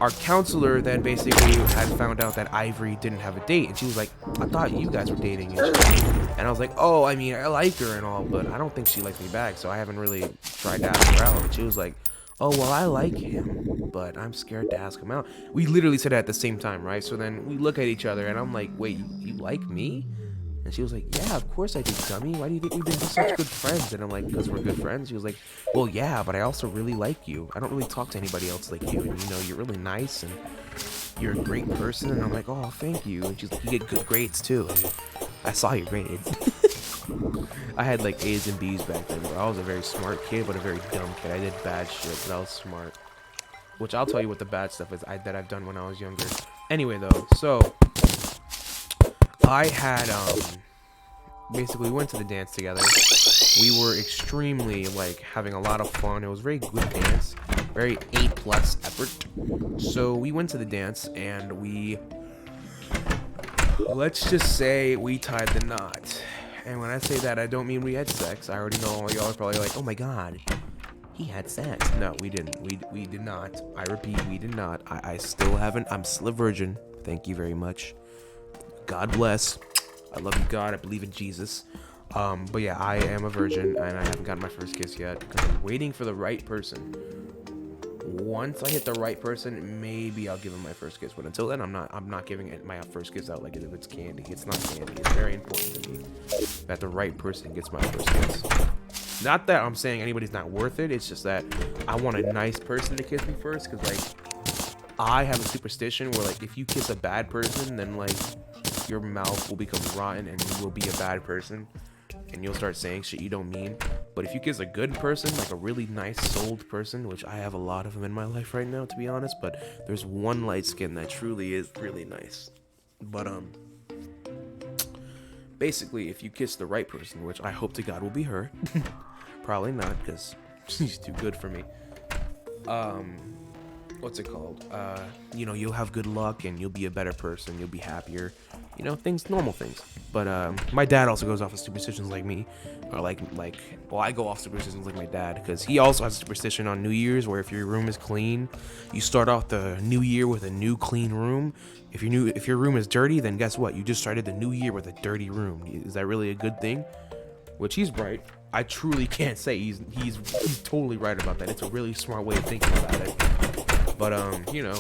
our counselor then basically had found out that Ivory didn't have a date, and she was like, I thought you guys were dating. And I was like, oh, I mean, I like her and all, but I don't think she likes me back, so I haven't really tried to ask her out. And she was like, oh, well, I like him, but I'm scared to ask him out. We literally said it at the same time, right? So then we look at each other, and I'm like, wait, you like me? And she was like, yeah, of course I do, dummy. Why do you think we've been such good friends? And I'm like, because we're good friends. She was like, well, yeah, but I also really like you. I don't really talk to anybody else like you. And, you know, you're really nice, and you're a great person. And I'm like, oh, thank you. And she's like, you get good grades, too. And I saw your grades. I had, like, A's and B's back then, bro. I was a very smart kid, but a very dumb kid. I did bad shit, but I was smart. Which I'll tell you what the bad stuff is that I've done when I was younger. Anyway, though, so I had, basically, we went to the dance together. We were extremely, like, having a lot of fun. It was a very good dance. Very A+ effort. So we went to the dance, and let's just say we tied the knot. And when I say that, I don't mean we had sex. I already know y'all are probably like, oh my god, he had sex. No, we didn't. We did not. I repeat, we did not. I still haven't. I'm still a virgin. Thank you very much. God bless. I love you, God. I believe in Jesus. But yeah, I am a virgin, and I haven't gotten my first kiss yet because I'm waiting for the right person. Once I hit the right person, maybe I'll give him my first kiss. But until then, I'm not giving it my first kiss out like as if it's candy. It's not candy. It's very important to me that the right person gets my first kiss. Not that I'm saying anybody's not worth it. It's just that I want a nice person to kiss me first, because like I have a superstition where like if you kiss a bad person, then like your mouth will become rotten and you will be a bad person. And you'll start saying shit you don't mean. But if you kiss a good person, like a really nice souled person, which I have a lot of them in my life right now, to be honest, but there's one light skin that truly is really nice. But basically, if you kiss the right person, which I hope to God will be her, probably not, because she's too good for me. What's it called? You know, you'll have good luck and you'll be a better person. You'll be happier. You know, normal things. But my dad also goes off of superstitions like me, or well, I go off superstitions like my dad, because he also has a superstition on New Year's where if your room is clean, you start off the new year with a new clean room. If your room is dirty, then guess what? You just started the new year with a dirty room. Is that really a good thing? Which he's right. I truly can't say he's totally right about that. It's a really smart way of thinking about it. But you know.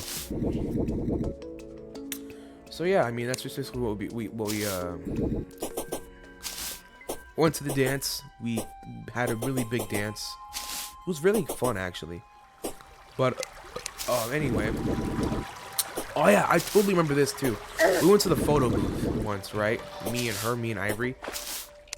So yeah, I mean that's just basically what we went to the dance. We had a really big dance. It was really fun actually. But anyway. Oh yeah, I totally remember this too. We went to the photo booth once, right? Me and Ivory.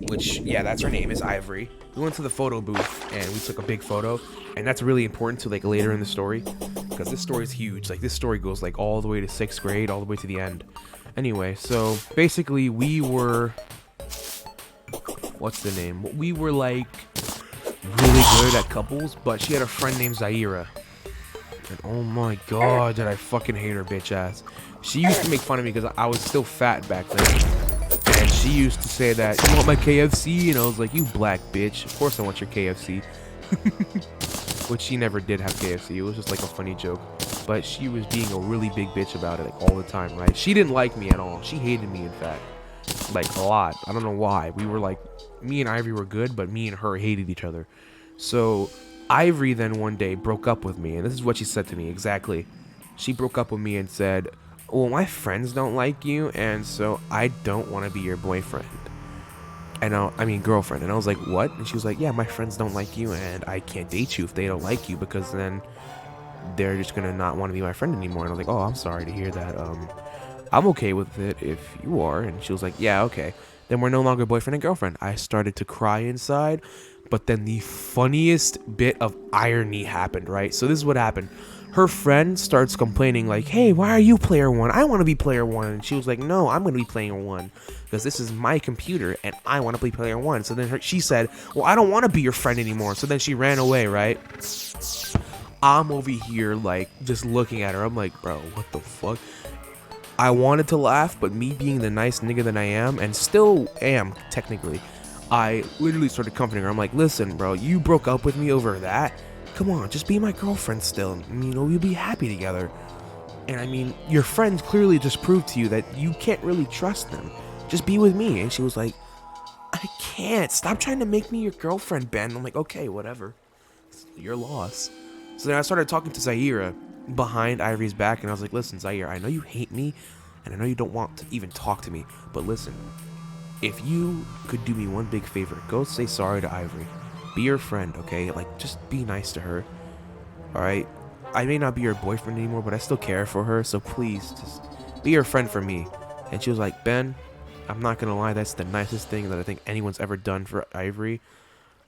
Which, yeah, that's her name, is Ivory. We went to the photo booth and we took a big photo, and that's really important to like later in the story, because this story is huge. Like this story goes like all the way to 6th grade, all the way to the end. Anyway, so basically we were, what's the name? We were like really good at couples, but she had a friend named Zaira. And oh my god, did I fucking hate her bitch ass. She used to make fun of me because I was still fat back then. And she used to say that, you want my KFC? And I was like, you black bitch. Of course I want your KFC. Which she never did have KFC. It was just like a funny joke. But she was being a really big bitch about it like all the time, right? She didn't like me at all. She hated me, in fact. Like, a lot. I don't know why. We were like, me and Ivory were good, but me and her hated each other. So Ivory then one day broke up with me, and this is what she said to me exactly. She broke up with me and said, well, my friends don't like you, and so I don't want to be your boyfriend. And I mean girlfriend. And I was like, what? And she was like, yeah, my friends don't like you, and I can't date you if they don't like you, because then they're just gonna not want to be my friend anymore. And I was like, oh, I'm sorry to hear that. I'm okay with it if you are. And she was like, yeah, okay, then we're no longer boyfriend and girlfriend. I started to cry inside. But then the funniest bit of irony happened, right? So this is what happened. Her friend starts complaining like, hey, why are you player one? I want to be player one. And she was like, no, I'm going to be player one because this is my computer and I want to play player one. So then she said, well, I don't want to be your friend anymore. So then she ran away, right? I'm over here like just looking at her. I'm like, bro, what the fuck? I wanted to laugh, but me being the nice nigga that I am, and still am technically, I literally started comforting her. I'm like, listen, bro, you broke up with me over that. Come on, just be my girlfriend still. I mean, we'll be happy together. And I mean, your friends clearly just proved to you that you can't really trust them. Just be with me. And she was like, I can't. Stop trying to make me your girlfriend, Ben. I'm like, okay, whatever. It's your loss. So then I started talking to Zaira behind Ivory's back, and I was like, listen, Zaire, I know you hate me, and I know you don't want to even talk to me, but listen, if you could do me one big favor, go say sorry to Ivory. Be your friend, okay? Like, just be nice to her, alright? I may not be your boyfriend anymore, but I still care for her, so please, just be your friend for me. And she was like, Ben, I'm not gonna lie, that's the nicest thing that I think anyone's ever done for Ivory,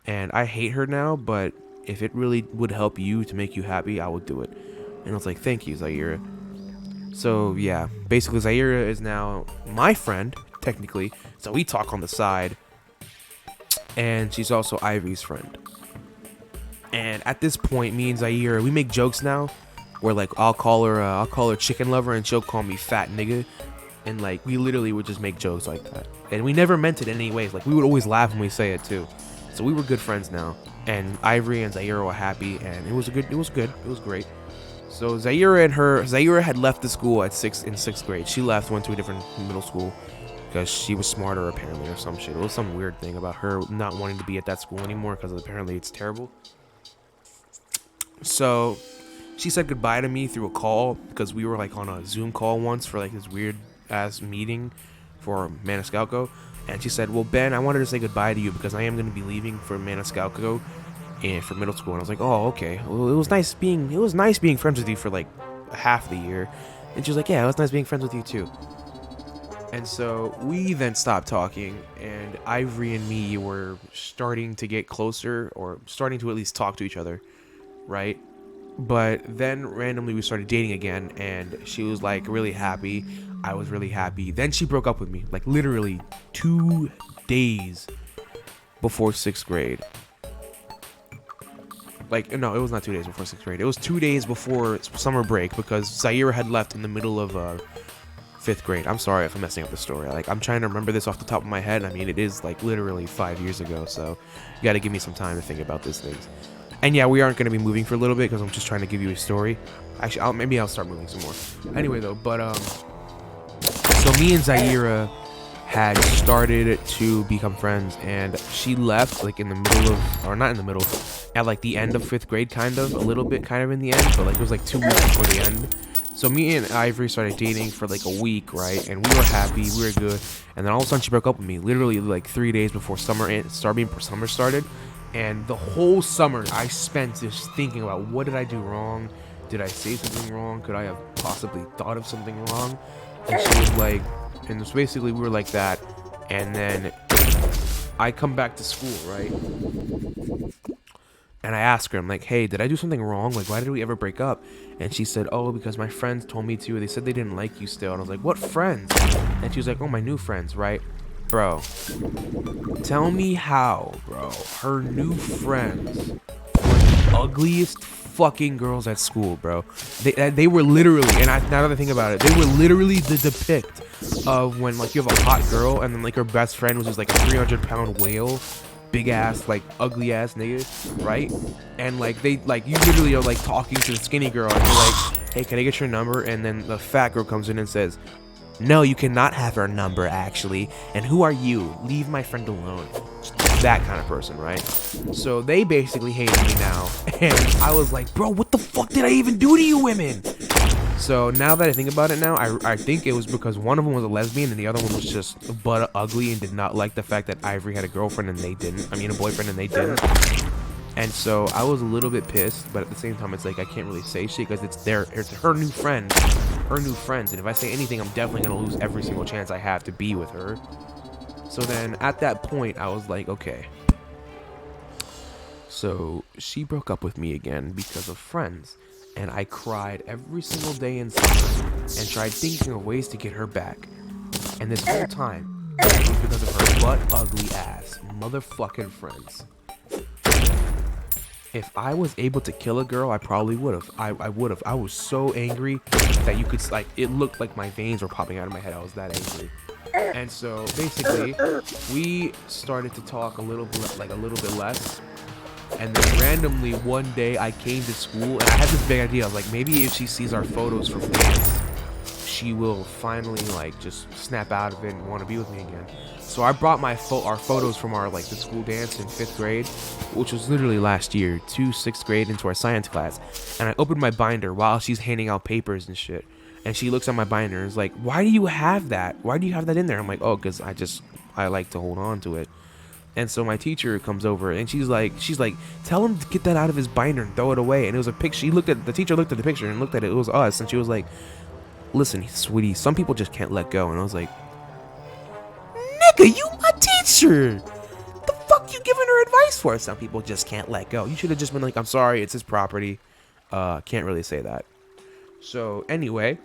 and I hate her now, but if it really would help you to make you happy, I would do it. And I was like, thank you, Zaira. So, yeah, basically, Zaira is now my friend, technically, so we talk on the side, and she's also Ivory's friend. And at this point, me and Zaira, we make jokes now, where, like, I'll call her chicken lover, and she'll call me fat nigga, and, like, we literally would just make jokes like that. And we never meant it in any ways, like, we would always laugh when we say it, too. So we were good friends now, and Ivory and Zaira were happy, and it was great. So Zaira had left the school in 6th grade. She left, went to a different middle school because she was smarter apparently or some shit. It was some weird thing about her not wanting to be at that school anymore because apparently it's terrible. So she said goodbye to me through a call because we were like on a Zoom call once for like this weird ass meeting for Maniscalco. And she said, well, Ben, I wanted to say goodbye to you because I am going to be leaving for Maniscalco and for middle school. And I was like, oh, okay. Well, it was nice being friends with you for like half the year. And she was like, yeah, it was nice being friends with you too. And so we then stopped talking, and Ivory and me were starting to get closer, or starting to at least talk to each other, right? But then randomly we started dating again, and she was like really happy. I was really happy. Then she broke up with me, like literally 2 days before 6th grade. Like, no, it was not 2 days before 6th grade. It was 2 days before summer break because Zaira had left in the middle of 5th grade. I'm sorry if I'm messing up the story. Like, I'm trying to remember this off the top of my head. I mean, it is like literally 5 years ago, so you got to give me some time to think about these things. And yeah, we aren't going to be moving for a little bit because I'm just trying to give you a story. Actually, maybe I'll start moving some more. Anyway, though, but so me and Zaira had started to become friends, and she left like in the middle of, or not in the middle, at like the end of 5th grade, kind of, a little bit kind of in the end, but like it was like 2 weeks before the end. So me and Ivory started dating for like a week, right? And we were happy, we were good. And then all of a sudden she broke up with me, literally like 3 days before summer started. And the whole summer I spent just thinking about, what did I do wrong? Did I say something wrong? Could I have possibly thought of something wrong? And she was like, and so basically we were like that. And then I come back to school, right? And I asked her, I'm like, hey, did I do something wrong? Like, why did we ever break up? And she said, oh, because my friends told me to. They said they didn't like you still. And I was like, what friends? And she was like, oh, my new friends, right? Bro, tell me how, bro. Her new friends were the ugliest fucking girls at school, bro. They were literally, and now that I think about it, they were literally the depict of when like you have a hot girl and then like her best friend was just like a 300-pound whale, big ass, like ugly ass nigga, right? And like you literally are like talking to the skinny girl and you're like, hey, can I get your number? And then the fat girl comes in and says, no, you cannot have her number, actually. And who are you? Leave my friend alone. That kind of person, right? So they basically hated me now. And I was like, bro, what the fuck did I even do to you women? So now that I think about it now, I think it was because one of them was a lesbian and the other one was just butt ugly and did not like the fact that Ivory had a girlfriend and they didn't. I mean, a boyfriend and they didn't. And so I was a little bit pissed, but at the same time, it's like I can't really say shit because it's her new friend, her new friends. And if I say anything, I'm definitely going to lose every single chance I have to be with her. So then at that point, I was like, okay. So she broke up with me again because of friends. And I cried every single day in summer and tried thinking of ways to get her back. And this whole time, it was because of her butt ugly ass motherfucking friends. If I was able to kill a girl, I probably would have. I would have. I was so angry that you could, like, it looked like my veins were popping out of my head. I was that angry. And so basically, we started to talk a little bit less. And then randomly one day I came to school and I had this big idea. I was like, maybe if she sees our photos from dance, she will finally like just snap out of it and want to be with me again. So I brought our photos from our the school dance in 5th grade, which was literally last year, to 6th grade into our science class. And I opened my binder while she's handing out papers and shit. And she looks at my binder and is like, why do you have that? Why do you have that in there? I'm like, oh, because I like to hold on to it. And so my teacher comes over and she's like, tell him to get that out of his binder and throw it away. And it was a picture. The teacher looked at the picture and looked at it. It was us. And she was like, listen, sweetie, some people just can't let go. And I was like, nigga, you my teacher. The fuck you giving her advice for? Some people just can't let go. You should have just been like, I'm sorry, it's his property. Can't really say that. So anyway,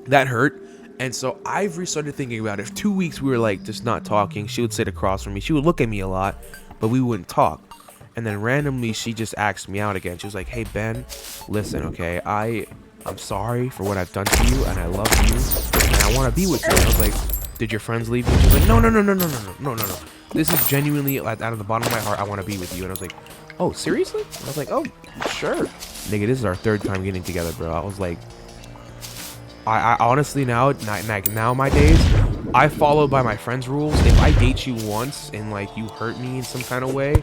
that hurt. And so Ivory started thinking about it. For 2 weeks, we were like just not talking. She would sit across from me. She would look at me a lot, but we wouldn't talk. And then randomly, she just asked me out again. She was like, hey, Ben, listen, okay, I'm sorry for what I've done to you, and I love you, and I want to be with you. And I was like, did your friends leave you? She was like, no. This is genuinely, out of the bottom of my heart, I want to be with you. And I was like, oh, seriously? I was like, oh, sure. Nigga, this is our 3rd time getting together, bro. I was like, I honestly now my days, I follow by my friends' rules. If I date you once and like you hurt me in some kind of way,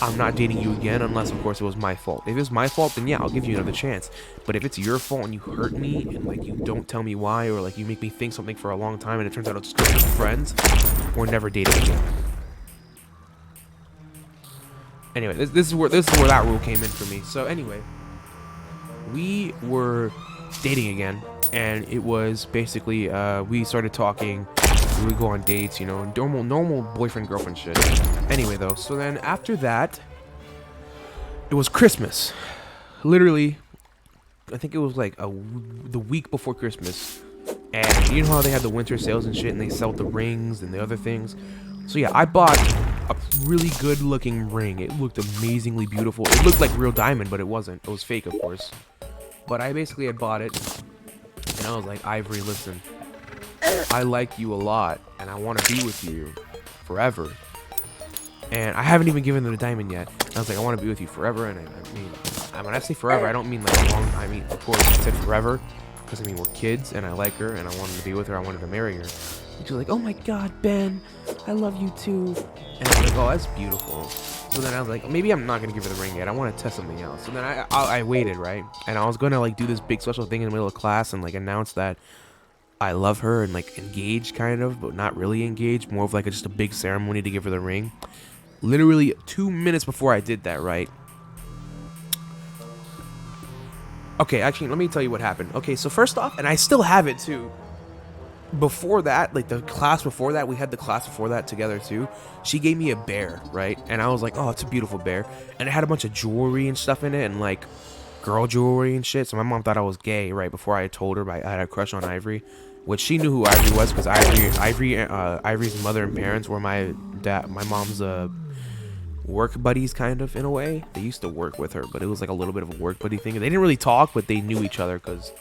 I'm not dating you again unless of course it was my fault. If it's my fault, then yeah, I'll give you another chance. But if it's your fault and you hurt me and like you don't tell me why, or like you make me think something for a long time and it turns out it's just because we're friends, we're never dating again. Anyway, this is where that rule came in for me. So anyway, we were dating again. And it was basically, we started talking, we would go on dates, you know, normal boyfriend-girlfriend shit. Anyway, though, so then after that, it was Christmas. Literally, I think it was like the week before Christmas. And you know how they had the winter sales and shit, and they sell the rings and the other things? So yeah, I bought a really good-looking ring. It looked amazingly beautiful. It looked like real diamond, but it wasn't. It was fake, of course. But I basically had bought it. And I was like, Ivory, listen, I like you a lot, and I want to be with you forever. And I haven't even given them the diamond yet. And I was like, I want to be with you forever. And I mean, when I say forever, I don't mean like long. I mean, of course, I said forever, because I mean, we're kids, and I like her, and I wanted to be with her. I wanted to marry her. And she was like, oh my God, Ben, I love you too. And I was like, oh, that's beautiful. So then I was like, maybe I'm not going to give her the ring yet. I want to test something else. So then I waited, right? And I was going to like do this big special thing in the middle of class and like announce that I love her and like engage kind of, but not really engaged. More of like just a big ceremony to give her the ring. Literally 2 minutes before I did that, right? Okay, actually, let me tell you what happened. Okay, so first off, and I still have it too. Before that, like the class before that, we had the class before that together too. She gave me a bear, right? And I was like, oh, it's a beautiful bear. And it had a bunch of jewelry and stuff in it and like girl jewelry and shit. So my mom thought I was gay right before I had told her I had a crush on Ivory, which she knew who Ivory was because Ivory's mother and parents were my mom's work buddies, kind of, in a way. They used to work with her, but it was like a little bit of a work buddy thing. They didn't really talk, but they knew each other because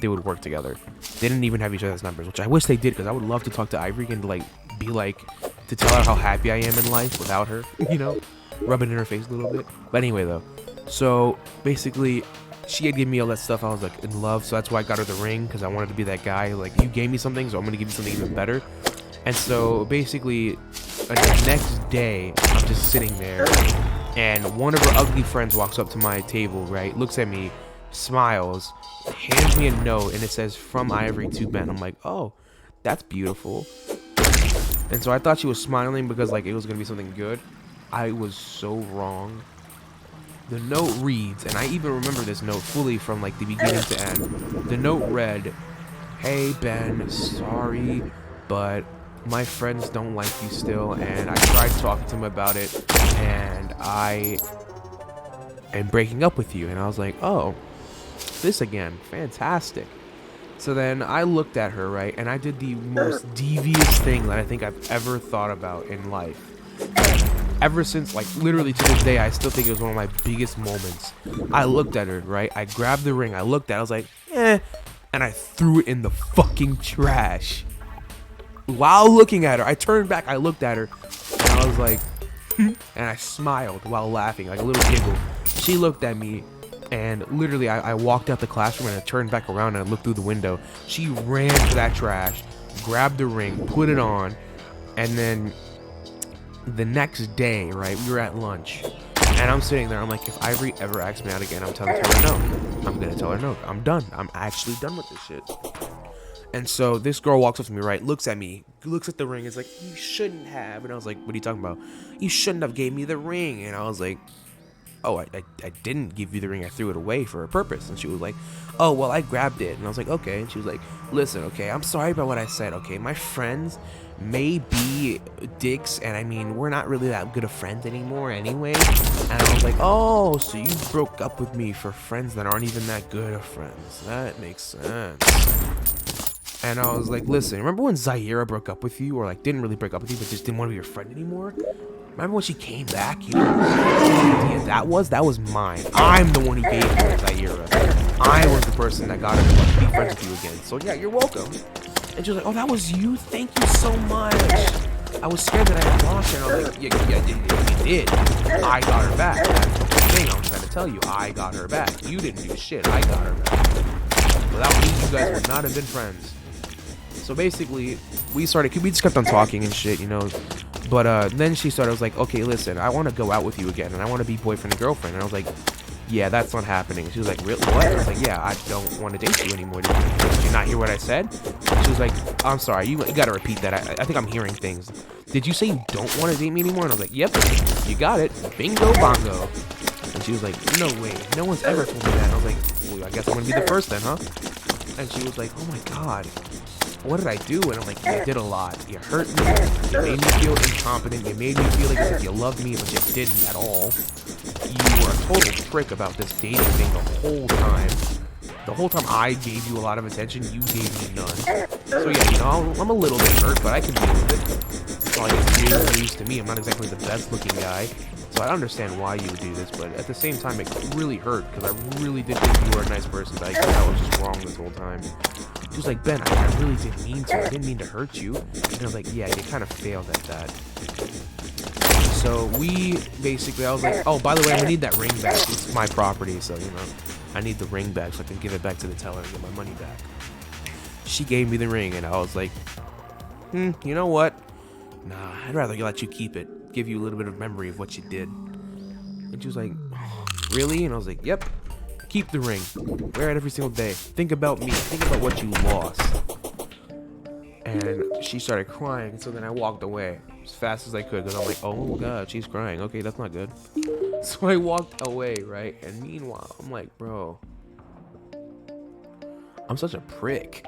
they would work together. They didn't even have each other's numbers, which I wish they did, because I would love to talk to Ivory and like be like, to tell her how happy I am in life without her, you know, rub it in her face a little bit. But anyway, though, so basically, she had given me all that stuff. I was like in love, so that's why I got her the ring, because I wanted to be that guy. Like, you gave me something, so I'm gonna give you something even better. And so basically, the next day, I'm just sitting there, and one of her ugly friends walks up to my table, right? Looks at me, smiles, hands me a note, and it says, "From Ivory to Ben." I'm like, oh, that's beautiful. And so I thought she was smiling because like it was gonna be something good. I was so wrong. The note reads, and I even remember this note fully from like the beginning to end. The note read, "Hey Ben, sorry, but my friends don't like you still, and I tried talking to them about it, and I am breaking up with you." And I was like, oh, this again, fantastic. So then I looked at her, right, and I did the most devious thing that I think I've ever thought about in life. Ever since, like, literally to this day, I still think it was one of my biggest moments. I looked at her, right, I grabbed the ring, I looked at it, I was like, eh, and I threw it in the fucking trash. While looking at her, I turned back, I looked at her, and I was like, and I smiled while laughing, like a little giggle. She looked at me, and literally I walked out the classroom and I turned back around and I looked through the window. She ran to that trash, grabbed the ring, put it on, and then the next day, right, we were at lunch, and I'm sitting there, I'm like, if Ivory ever asks me out again, I'm telling her no. I'm gonna tell her no. I'm done. I'm actually done with this shit. And so this girl walks up to me, right, looks at me, looks at the ring, is like, you shouldn't have. And I was like, what are you talking about? You shouldn't have gave me the ring. And I was like, oh, I didn't give you the ring. I threw it away for a purpose. And she was like, oh, well, I grabbed it. And I was like, okay. And she was like, listen, okay, I'm sorry about what I said, okay? My friends may be dicks, and I mean, we're not really that good of friends anymore anyway. And I was like, oh, so you broke up with me for friends that aren't even that good of friends. That makes sense. And I was like, listen, remember when Zaira broke up with you, or like didn't really break up with you, but just didn't want to be your friend anymore? Remember when she came back? You know what idea that was? That was mine. I'm the one who gave you Zaira. I was the person that got her to be friends with you again. So yeah, you're welcome. And she was like, oh, that was you? Thank you so much. I was scared that I had lost her. And I was like, yeah, you did. I got her back. That's the whole thing I'm trying to tell you. I got her back. You didn't do shit. I got her back. Without me, you guys would not have been friends. So basically, we just kept on talking and shit, you know. But then she started, I was like, okay, listen, I want to go out with you again, and I want to be boyfriend and girlfriend. And I was like, yeah, that's not happening. And she was like, really? What? I was like, yeah, I don't want to date you anymore. Did you not hear what I said? And she was like, I'm sorry, you got to repeat that. I think I'm hearing things. Did you say you don't want to date me anymore? And I was like, yep, you got it. Bingo bongo. And she was like, no way, no one's ever told me that. And I was like, well, I guess I'm going to be the first then, huh? And she was like, oh my god, what did I do? And I'm like, you did a lot. You hurt me, you made me feel incompetent, you made me feel like as if you loved me, but you didn't at all. You were a total prick about this dating thing the whole time. The whole time I gave you a lot of attention, you gave me none. So yeah, you know, I'm a little bit hurt, but I can deal with it. It's all like news to me. I'm not exactly the best looking guy. So I understand why you would do this, but at the same time, it really hurt, because I really did think you were a nice person, but I guess I was just wrong this whole time. She was like, Ben, I really didn't mean to. I didn't mean to hurt you. And I was like, yeah, you kind of failed at that. So we basically, I was like, oh, by the way, I'm gonna need that ring back. It's my property, so, you know, I need the ring back so I can give it back to the teller and get my money back. She gave me the ring, and I was like, you know what? Nah, I'd rather let you keep it. Give you a little bit of memory of what you did. And she was like, oh, really? And I was like, yep, keep the ring, wear it every single day, think about me, think about what you lost. And she started crying, so then I walked away as fast as I could, because I'm like, oh god, she's crying, okay, that's not good. So I walked away, right? And meanwhile, I'm like, bro, I'm such a prick.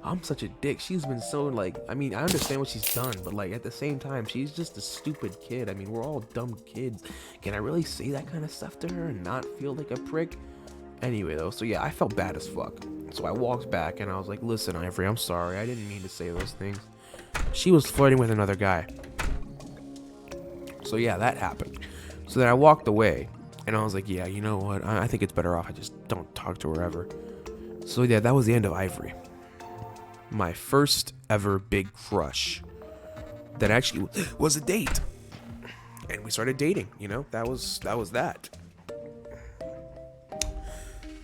I'm such a dick. She's been so, like, I mean, I understand what she's done, but, like, at the same time, she's just a stupid kid. I mean, we're all dumb kids. Can I really say that kind of stuff to her and not feel like a prick? Anyway, though, so yeah, I felt bad as fuck. So I walked back, and I was like, listen, Ivory, I'm sorry. I didn't mean to say those things. She was flirting with another guy. So yeah, that happened. So then I walked away, and I was like, yeah, you know what? I think it's better off I just don't talk to her ever. So yeah, that was the end of Ivory. My first ever big crush. That actually was a date. And we started dating, you know? That was that.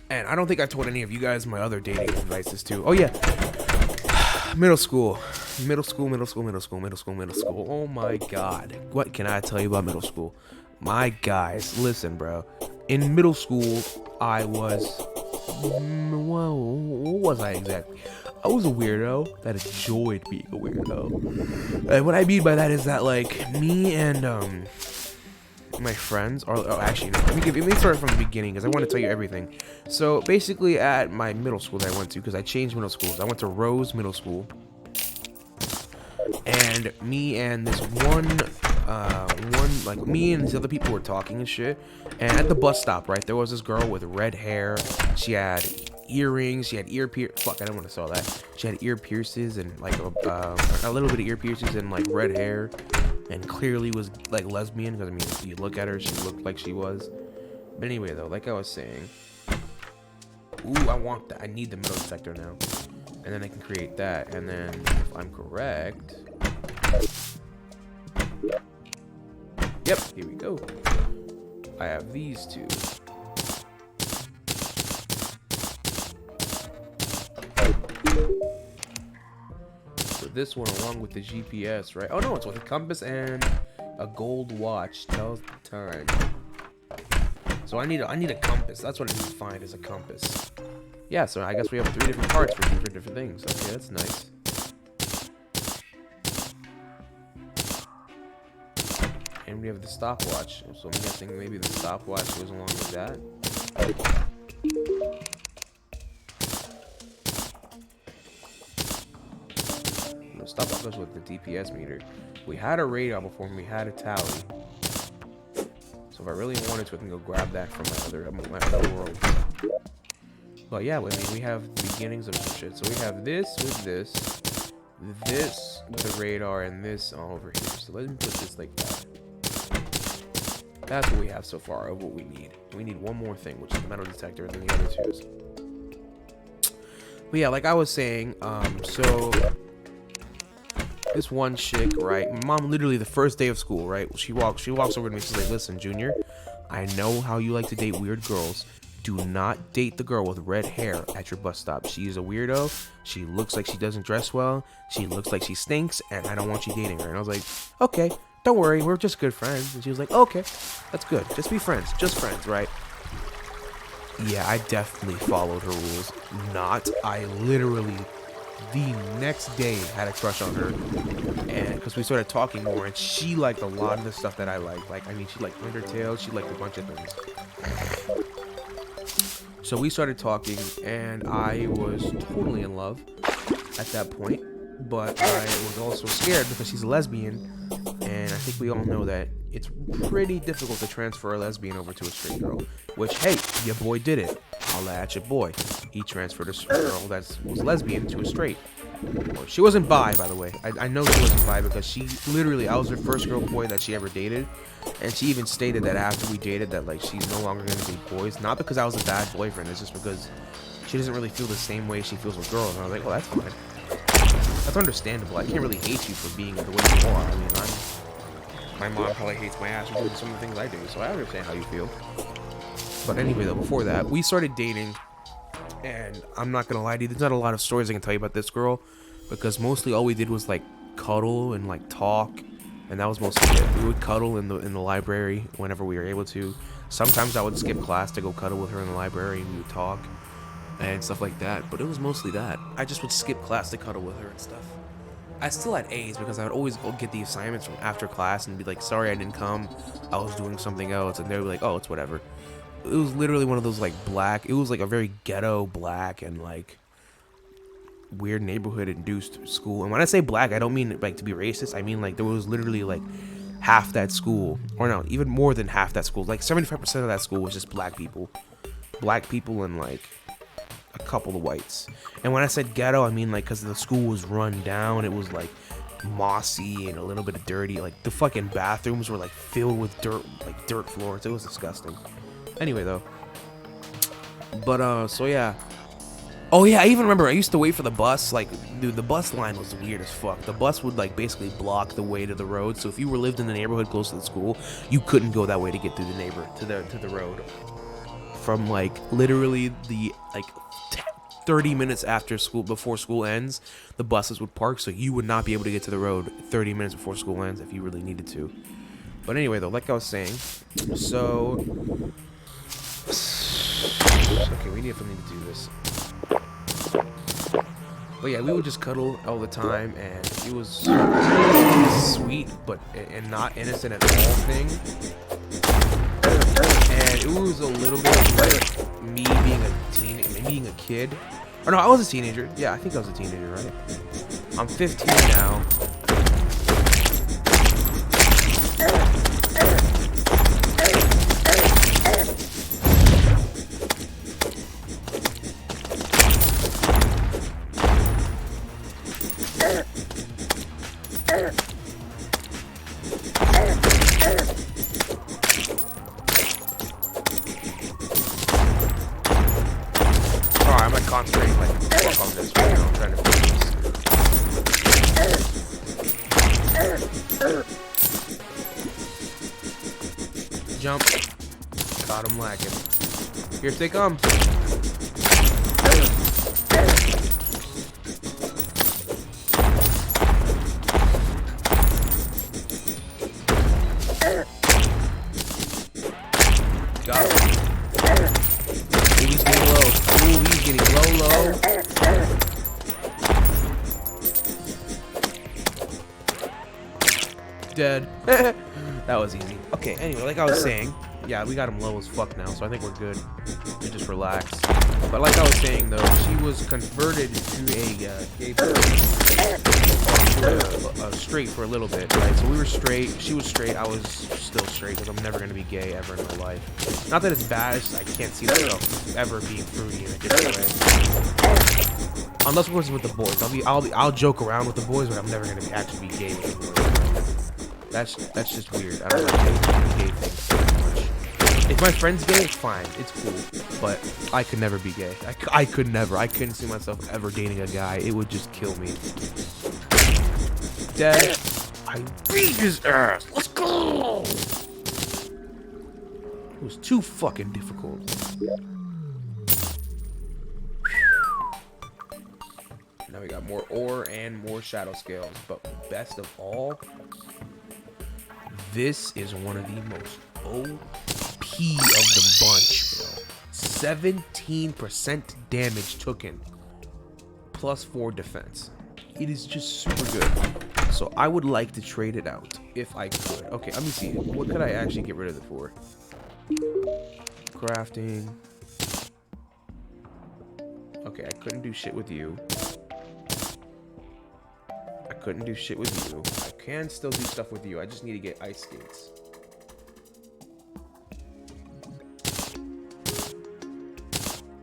And I don't think I told any of you guys my other dating advices too. Oh yeah. Middle school. Oh my god. What can I tell you about middle school? My guys, listen, bro. In middle school, I was... Well, what was I exactly? I was a weirdo that enjoyed being a weirdo. And what I mean by that is that, like, me and, my friends are... Oh, actually, no. Let me start from the beginning, because I want to tell you everything. So, basically, at my middle school that I went to, because I changed middle schools. I went to Rose Middle School. And me and this me and these other people were talking and shit. And at the bus stop, right, there was this girl with red hair. She had earrings. She had Fuck, I don't want to sell that. She had ear pierces and like a little bit of ear pierces and like red hair, and clearly was like lesbian. Because I mean, if you look at her, she looked like she was. But anyway, though, like I was saying, ooh, I want that. I need the metal detector now, and then I can create that. And then, if I'm correct. Yep, here we go. I have these two. So this one along with the GPS, right? Oh no, it's with a compass and a gold watch. Tells the time. So I need a compass. That's what I need to find, is a compass. Yeah, so I guess we have 3 different parts for different things. Okay, that's nice. And we have the stopwatch, so I'm guessing maybe the stopwatch goes along with that. The stopwatch goes with the DPS meter. We had a radar before, and we had a tally. So if I really wanted to, I can go grab that from my other world. But yeah, I mean, we have the beginnings of some shit. So we have this with this with the radar, and this all over here. So let me put this like that. That's what we have so far of what we need. We need one more thing, which is the metal detector, and then the other twos. But yeah, like I was saying, so this one chick, right? My mom, literally the first day of school, right? She walks over to me. She's like, "Listen, Junior, I know how you like to date weird girls. Do not date the girl with red hair at your bus stop. She is a weirdo. She looks like she doesn't dress well. She looks like she stinks, and I don't want you dating her." And I was like, "Okay. Don't worry, we're just good friends." And she was like, "Okay, that's good. Just be friends. Just friends, right?" Yeah, I definitely followed her rules. I literally, the next day, had a crush on her. And because we started talking more, and she liked a lot of the stuff that I like. Like, I mean, she liked Undertale. She liked a bunch of things. So we started talking, and I was totally in love at that point. But I was also scared because she's a lesbian, and I think we all know that it's pretty difficult to transfer a lesbian over to a straight girl. Which, hey, your boy did it. I'll at your boy. He transferred a girl that was lesbian to a straight. She wasn't bi, by the way. I know she wasn't bi because she literally, I was her first girl boy that she ever dated, and she even stated that after we dated that like she's no longer gonna date boys. Not because I was a bad boyfriend. It's just because she doesn't really feel the same way she feels with girls. And I was like, well, that's fine. That's understandable. I can't really hate you for being the way you are. I mean, my mom probably hates my ass for doing some of the things I do, so I understand how you feel. But anyway, though, before that, we started dating, and I'm not gonna lie to you, there's not a lot of stories I can tell you about this girl, because mostly all we did was like cuddle and like talk, and that was mostly it. We would cuddle in the library whenever we were able to. Sometimes I would skip class to go cuddle with her in the library, and we would talk and stuff like that, but it was mostly that. I just would skip class to cuddle with her and stuff. I still had A's because I would always go get the assignments from after class and be like, "Sorry, I didn't come. I was doing something else," and they would be like, "Oh, it's whatever." It was literally one of those like it was like a very ghetto black and like weird neighborhood induced school. And when I say black, I don't mean like to be racist. I mean like there was literally like half that school, or no, even more than half that school. Like 75% of that school was just black people and like a couple of whites. And when I said ghetto, I mean like because the school was run down. It was like mossy and a little bit of dirty. Like the fucking bathrooms were like filled with dirt, like dirt floors. It was disgusting. Anyway though, but so yeah. Oh yeah, I even remember I used to wait for the bus. Like, dude, the bus line was weird as fuck. The bus would like basically block the way to the road. So if you lived in the neighborhood close to the school, you couldn't go that way to get through to the road. From like literally the like 30 minutes after school, before school ends, the buses would park. So you would not be able to get to the road 30 minutes before school ends if you really needed to. But anyway, though, like I was saying, so okay, we definitely need to do this. But yeah, we would just cuddle all the time, and it was sweet, but and not innocent at all thing. And it was a little bit like me being a kid. Or no, I was a teenager. Yeah, I think I was a teenager, right? I'm 15 now. I'm like concentrating like fuck on this right now. I'm trying to focus. Jump. Got him lacking. Here they come. Got him. He's getting low. Ooh, he's getting low. Dead. That was easy. Okay, anyway, like I was saying, yeah, we got him low as fuck now, so I think we're good. We just relax. But like I was saying, though, she was converted to a gay person. Straight for a little bit, right? So we were straight. She was straight. I was still straight because I'm never gonna be gay ever in my life. Not that it's bad. It's just I can't see myself ever being fruity in a different way. Unless of course with the boys. I'll joke around with the boys, but I'm never gonna actually be gay with the boys. That's just weird. I don't like gay things so much. If my friend's gay, it's fine. It's cool. But I could never be gay. I could never. I couldn't see myself ever dating a guy. It would just kill me. Dead. I beat his ass. Let's go. It was too fucking difficult. Now we got more ore and more shadow scales. But best of all, this is one of the most OP of the bunch, bro. 17% damage taken, plus 4 defense. It is just super good. So I would like to trade it out if I could. Okay, let me see. What could I actually get rid of it for? Crafting. Okay, I couldn't do shit with you. I couldn't do shit with you. I can still do stuff with you. I just need to get ice skates.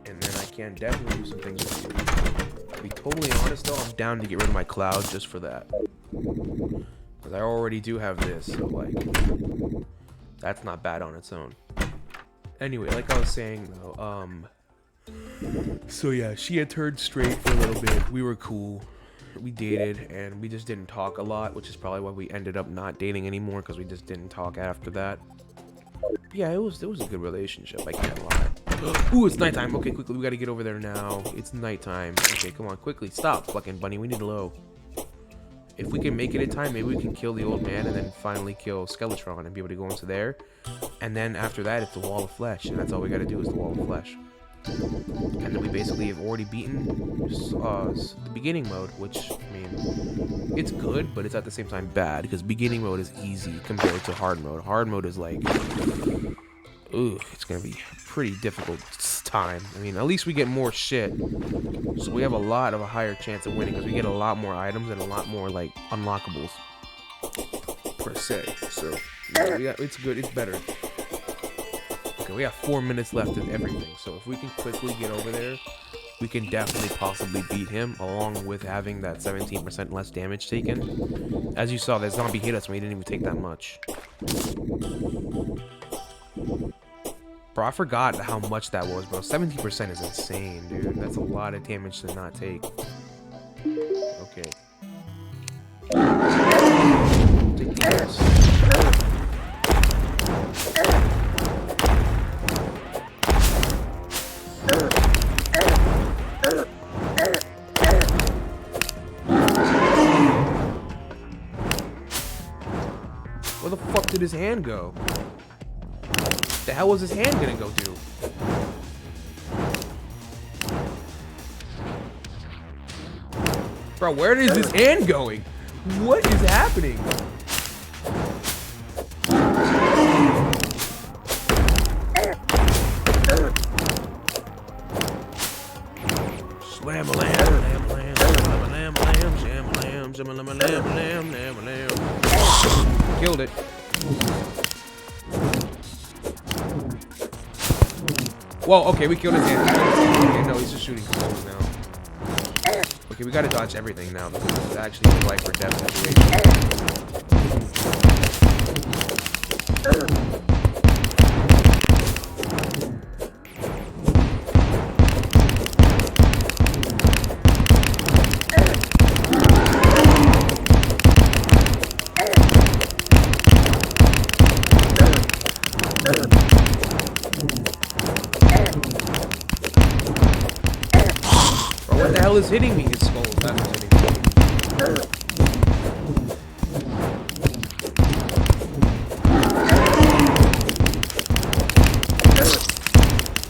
And then I can definitely do some things with you. To be totally honest though, I'm down to get rid of my cloud just for that. Because I already do have this, so like, that's not bad on its own. Anyway, like I was saying though, so yeah, she had turned straight for a little bit. We were cool. We dated, and we just didn't talk a lot, which is probably why we ended up not dating anymore, because we just didn't talk after that. But yeah, it was a good relationship, I can't lie. Ooh, it's nighttime. Okay, quickly, we gotta get over there now. It's nighttime. Okay, come on, quickly, stop, fucking bunny, we need low. If we can make it in time, maybe we can kill the old man and then finally kill Skeletron and be able to go into there. And then after that, it's the wall of flesh, and that's all we gotta do is the wall of flesh. And then we basically have already beaten the beginning mode, which, I mean, it's good, but it's at the same time bad, because beginning mode is easy compared to hard mode. Hard mode is like, ooh, it's gonna be a pretty difficult time. I mean, at least we get more shit, so we have a higher chance of winning, because we get a lot more items and a lot more, like, unlockables, per se. So, yeah, it's good, it's better. Okay, we have 4 minutes left of everything, so if we can quickly get over there we can definitely possibly beat him, along with having that 17% less damage taken. As you saw, that zombie hit us and we didn't even take that much. Bro, I forgot how much that was, bro. 70% is insane, dude. That's a lot of damage to not take. Okay. Take these. Where the fuck did his hand go? The hell was his hand gonna go do? Bro, where is his hand going? What is happening? Slam-a-lam, lam-a-lam, slam-a-lam, lam, sham-a-lam, sham-a-lam, lam, lam, lam. Killed it. Whoa, okay, we killed his hand. Okay, no, he's just shooting close now. Okay, we gotta dodge everything now because this is actually a life or death situation. What the hell is hitting me? His skull. That's what's hitting me.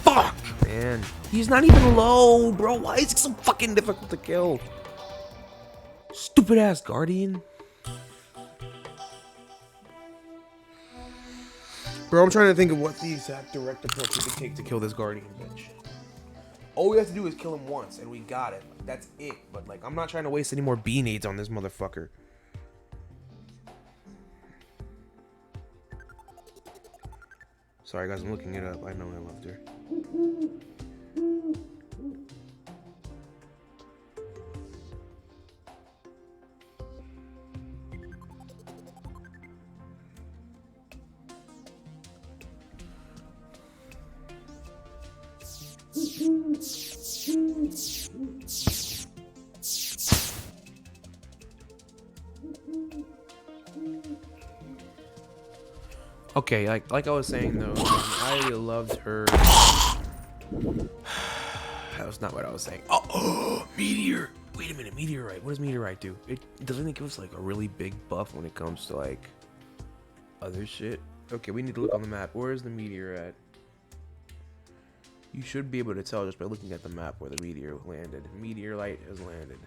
Fuck, man. He's not even low, bro. Why is it so fucking difficult to kill? Stupid ass Guardian. Bro, I'm trying to think of what the exact direct approach we could take to kill this Guardian bitch. All we have to do is kill him once, and we got it. That's it. But, like, I'm not trying to waste any more B-nades on this motherfucker. Sorry, guys, I'm looking it up. I know I loved her. Okay, like I was saying though, I loved her. That was not what I was saying. Oh, meteor! Wait a minute, meteorite. What does meteorite do? It doesn't give us like a really big buff when it comes to like other shit. Okay, we need to look on the map. Where is the meteor at? You should be able to tell just by looking at the map where the meteor landed. Meteorite has landed.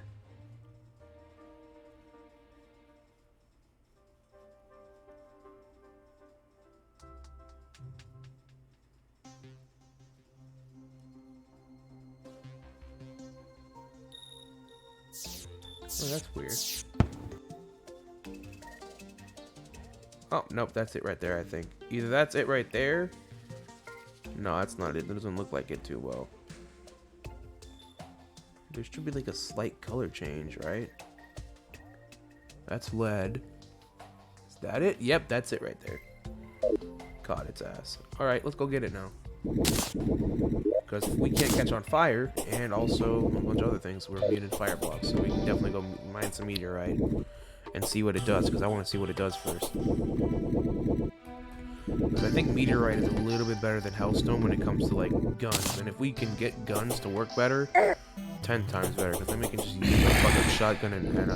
Oh, that's weird. Oh, nope, that's it right there, I think. Either that's it right there. No, that's not it. It doesn't look like it too well. There should be like a slight color change, right? That's lead. Is that it? Yep, that's it right there. Caught its ass. Alright, let's go get it now. Because we can't catch on fire, and also a bunch of other things. We're immune to fire blocks, so we can definitely go mine some meteorite and see what it does, because I want to see what it does first. Because I think meteorite is a little bit better than hellstone when it comes to like guns, and if we can get guns to work better, 10 times better, because then we can just use a fucking shotgun and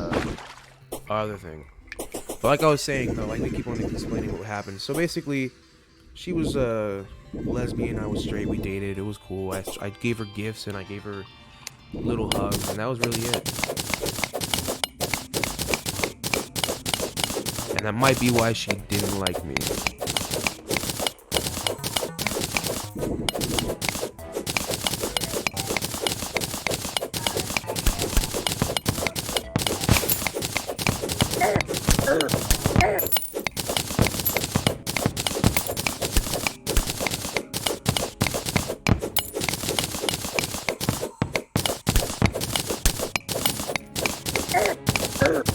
other thing. But like I was saying though, like they keep on explaining what happened. So basically, she was lesbian, I was straight, we dated, it was cool. I gave her gifts and I gave her little hugs, and that was really it. And that might be why she didn't like me. But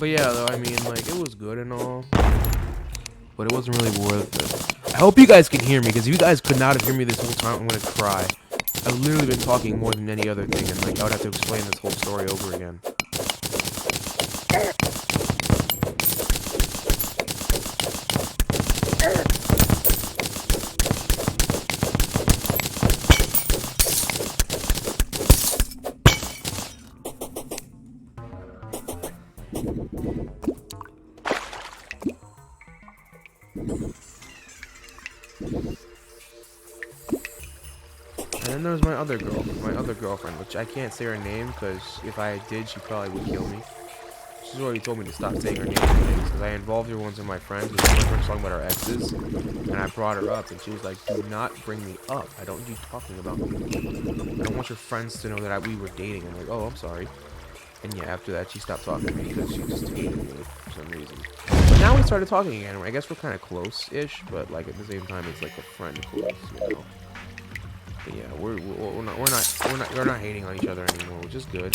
yeah, though, I mean, like, it was good and all, but it wasn't really worth it. I hope you guys can hear me, because if you guys could not have heard me this whole time, I'm gonna cry. I've literally been talking more than any other thing, and like, I would have to explain this whole story over again. And then there's my other girlfriend, which I can't say her name, because if I did, she probably would kill me. She's already told me to stop saying her name because I involved her once in my friends. We were talking about our exes, and I brought her up, and she was like, "Do not bring me up. I don't need you talking about me. I don't want your friends to know that we were dating." I'm like, "Oh, I'm sorry." And yeah, after that, she stopped talking to me because she just hated me for some reason. But now we started talking again. I guess we're kind of close-ish, but like at the same time, it's like a friend close, you know. But yeah, we're not hating on each other anymore, which is good.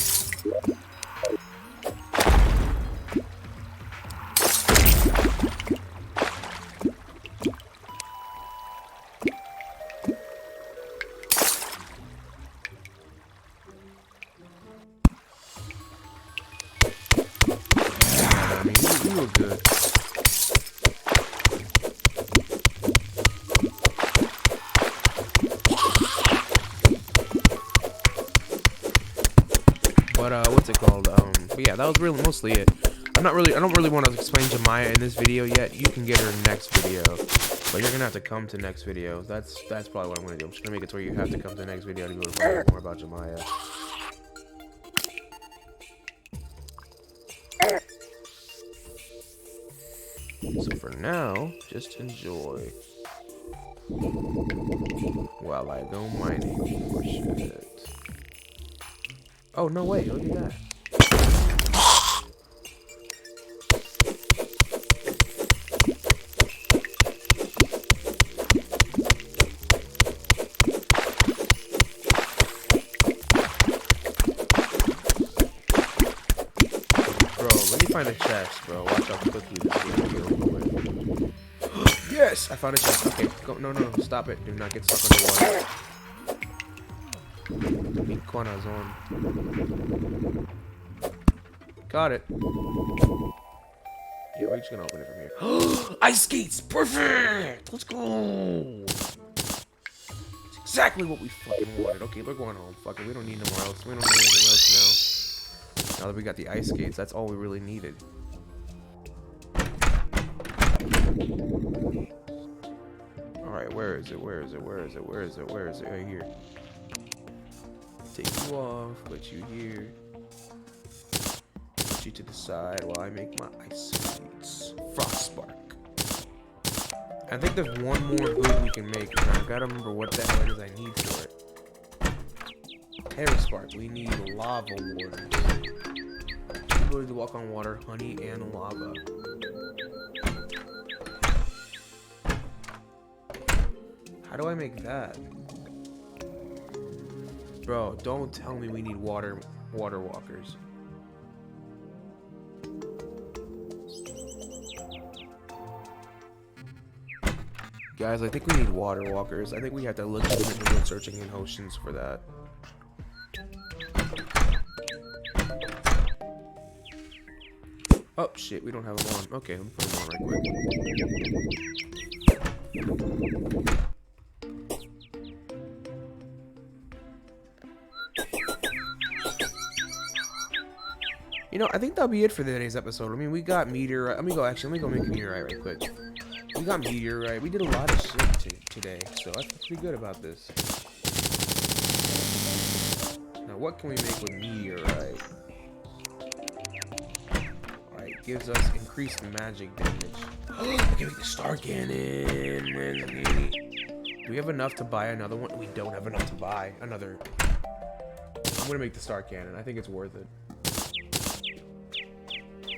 I mean, we were good. But what's it called? But yeah, that was really mostly it. I don't really want to explain Jemiah in this video yet. You can get her next video, but you're gonna have to come to next video. That's probably what I'm gonna do. I'm just gonna make it so you have to come to the next video to go to find out more about Jemiah. So for now, just enjoy while I go mining for shit. Oh, no way, look at that. Bro, let me find a chest, bro. Watch how quickly this game will go. Yes! I found a chest. Okay, go. No, stop it. Do not get stuck underwater. Iguana zone. Got it. Yeah, we're just gonna open it from here. Ice skates! Perfect! Let's go! It's exactly what we fucking wanted. Okay, we're going home. Fuck it. We don't need no more else. We don't need anything else now. Now that we got the ice skates, that's all we really needed. Alright, where is it? Where is it? Where is it? Where is it? Where is it? Right here. Take you off, put you here. Put you to the side while I make my ice skates. Frost spark. I think there's one more good we can make, and I've got to remember what the hell it is I need for it. Terra spark. We need lava waters. Ability to walk on water, honey, and lava. How do I make that? Bro, don't tell me we need water walkers. Guys, I think we need water walkers. I think we have to look at searching in oceans for that. Oh shit, we don't have them on. Okay, let me put them on right quick. You know, I think that'll be it for today's episode. I mean, we got meteorite. Let me go make a meteorite right quick. We got meteorite. We did a lot of shit today, so I feel pretty good about this. Now, what can we make with meteorite? Alright, gives us increased magic damage. We can make the star cannon. Do we have enough to buy another one? We don't have enough to buy another. I'm gonna make the star cannon. I think it's worth it.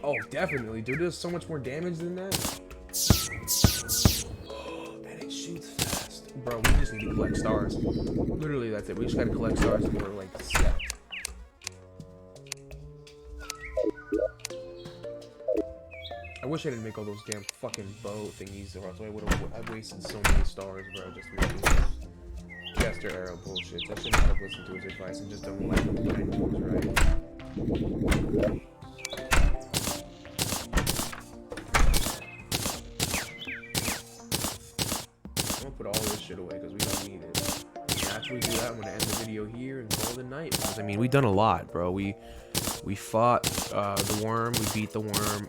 Oh, definitely, dude. There's so much more damage than that. And it shoots fast. Bro, we just need to collect stars. Literally, that's it. We just gotta collect stars and we're like, yeah. I wish I didn't make all those damn fucking bow thingies, or else I would have wasted so many stars, bro, just making caster arrow bullshit. I should not have listened to his advice and just done like what I knew was right. I'm gonna put all this shit away because we don't need it. And after we do that, I'm gonna end the video here and call it a night. Because I mean, we've done a lot, bro. We fought the worm, we beat the worm,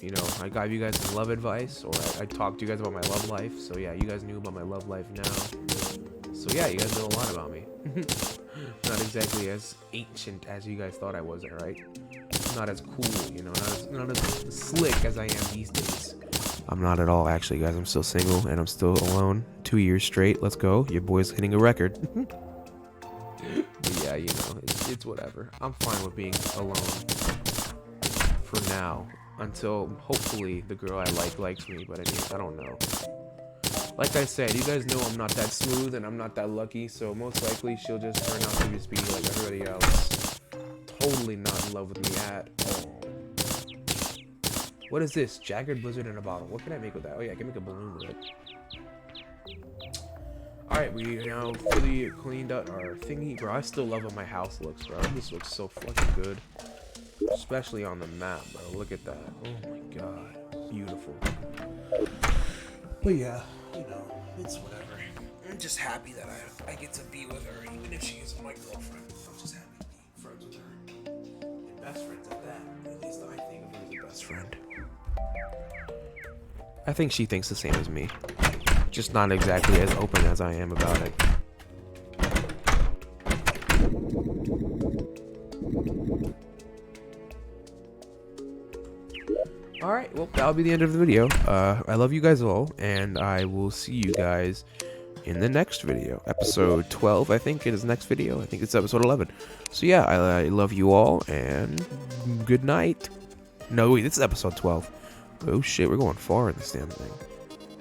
you know, I gave you guys some love advice, or I talked to you guys about my love life, so yeah, you guys knew about my love life now, so yeah, you guys know a lot about me. Not exactly as ancient as you guys thought I was, right? Not as cool, you know, not as slick as I am these days. I'm not at all, actually, guys. I'm still single, and I'm still alone, 2 years straight. Let's go, your boy's hitting a record. But yeah, you know, it's whatever. I'm fine with being alone for now, until hopefully the girl I likes me, but I mean, I don't know. Like I said, you guys know I'm not that smooth and I'm not that lucky, so most likely she'll just turn out to just be like everybody else. Totally not in love with me at all. What is this? Jagged blizzard in a bottle. What can I make with that? Oh yeah, I can make a balloon with it. Alright, we now fully cleaned up our thingy. Bro, I still love how my house looks, bro. This looks so fucking good. Especially on the map, bro. Look at that. Oh my god. Beautiful. But yeah, you know, it's whatever. I'm just happy that I get to be with her, even if she isn't my girlfriend. I'm just happy to be friends with her. And best friends at that. At least I think of her as a best friend. I think she thinks the same as me. Just not exactly as open as I am about it. Alright, well, that'll be the end of the video. I love you guys all, and I will see you guys in the next video. Episode 12, I think, it is the next video. I think it's episode 11. So yeah, I love you all, and good night. No, wait, this is episode 12. Oh shit, we're going far in this damn thing.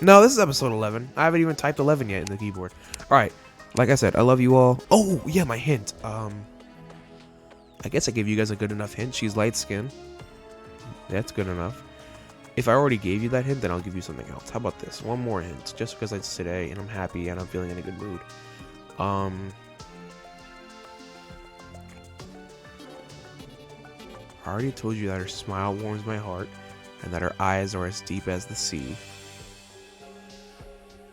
No, this is episode 11. I haven't even typed 11 yet in the keyboard. Alright, like I said, I love you all. Oh, yeah, my hint. I guess I gave you guys a good enough hint. She's light-skinned. That's good enough. If I already gave you that hint, then I'll give you something else. How about this? One more hint, just because it's today and I'm happy and I'm feeling in a good mood. I already told you that her smile warms my heart and that her eyes are as deep as the sea.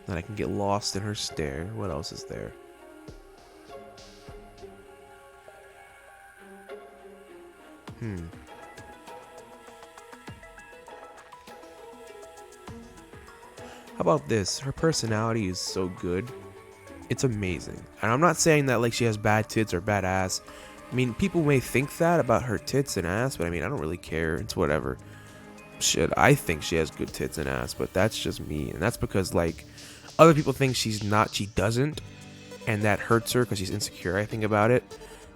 That I can get lost in her stare. What else is there? How about this? Her personality is so good. It's amazing. And I'm not saying that like she has bad tits or bad ass. I mean, people may think that about her tits and ass, but I mean, I don't really care. It's whatever. Shit, I think she has good tits and ass, but that's just me. And that's because like other people think she doesn't, and that hurts her because she's insecure, I think, about it.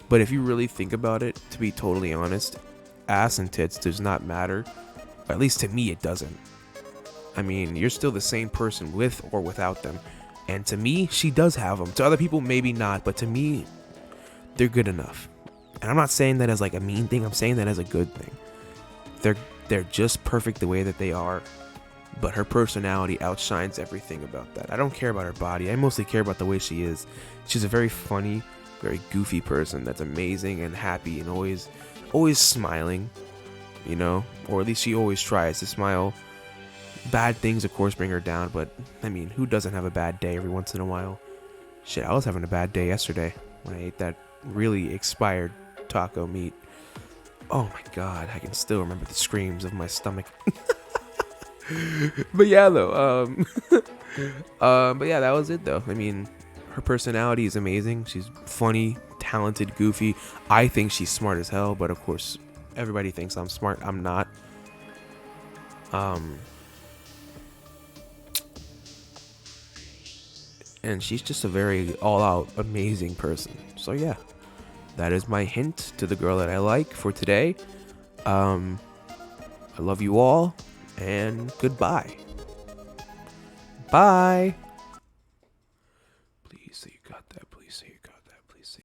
But if you really think about it, to be totally honest, ass and tits does not matter. At least to me, it doesn't. I mean, you're still the same person with or without them. And to me, she does have them. To other people, maybe not, but to me, they're good enough. And I'm not saying that as like a mean thing, I'm saying that as a good thing. They're just perfect the way that they are. But her personality outshines everything about that. I don't care about her body. I mostly care about the way she is. She's a very funny, very goofy person that's amazing and happy and always smiling, you know? Or at least she always tries to smile. Bad things, of course, bring her down, but, I mean, who doesn't have a bad day every once in a while? Shit, I was having a bad day yesterday when I ate that really expired taco meat. Oh my god, I can still remember the screams of my stomach. But yeah, though, but yeah, that was it, though. I mean, her personality is amazing. She's funny, talented, goofy. I think she's smart as hell, but of course, everybody thinks I'm smart. I'm not. and she's just a very all-out amazing person. So yeah, that is my hint to the girl that I like for today. I love you all, and goodbye. Bye.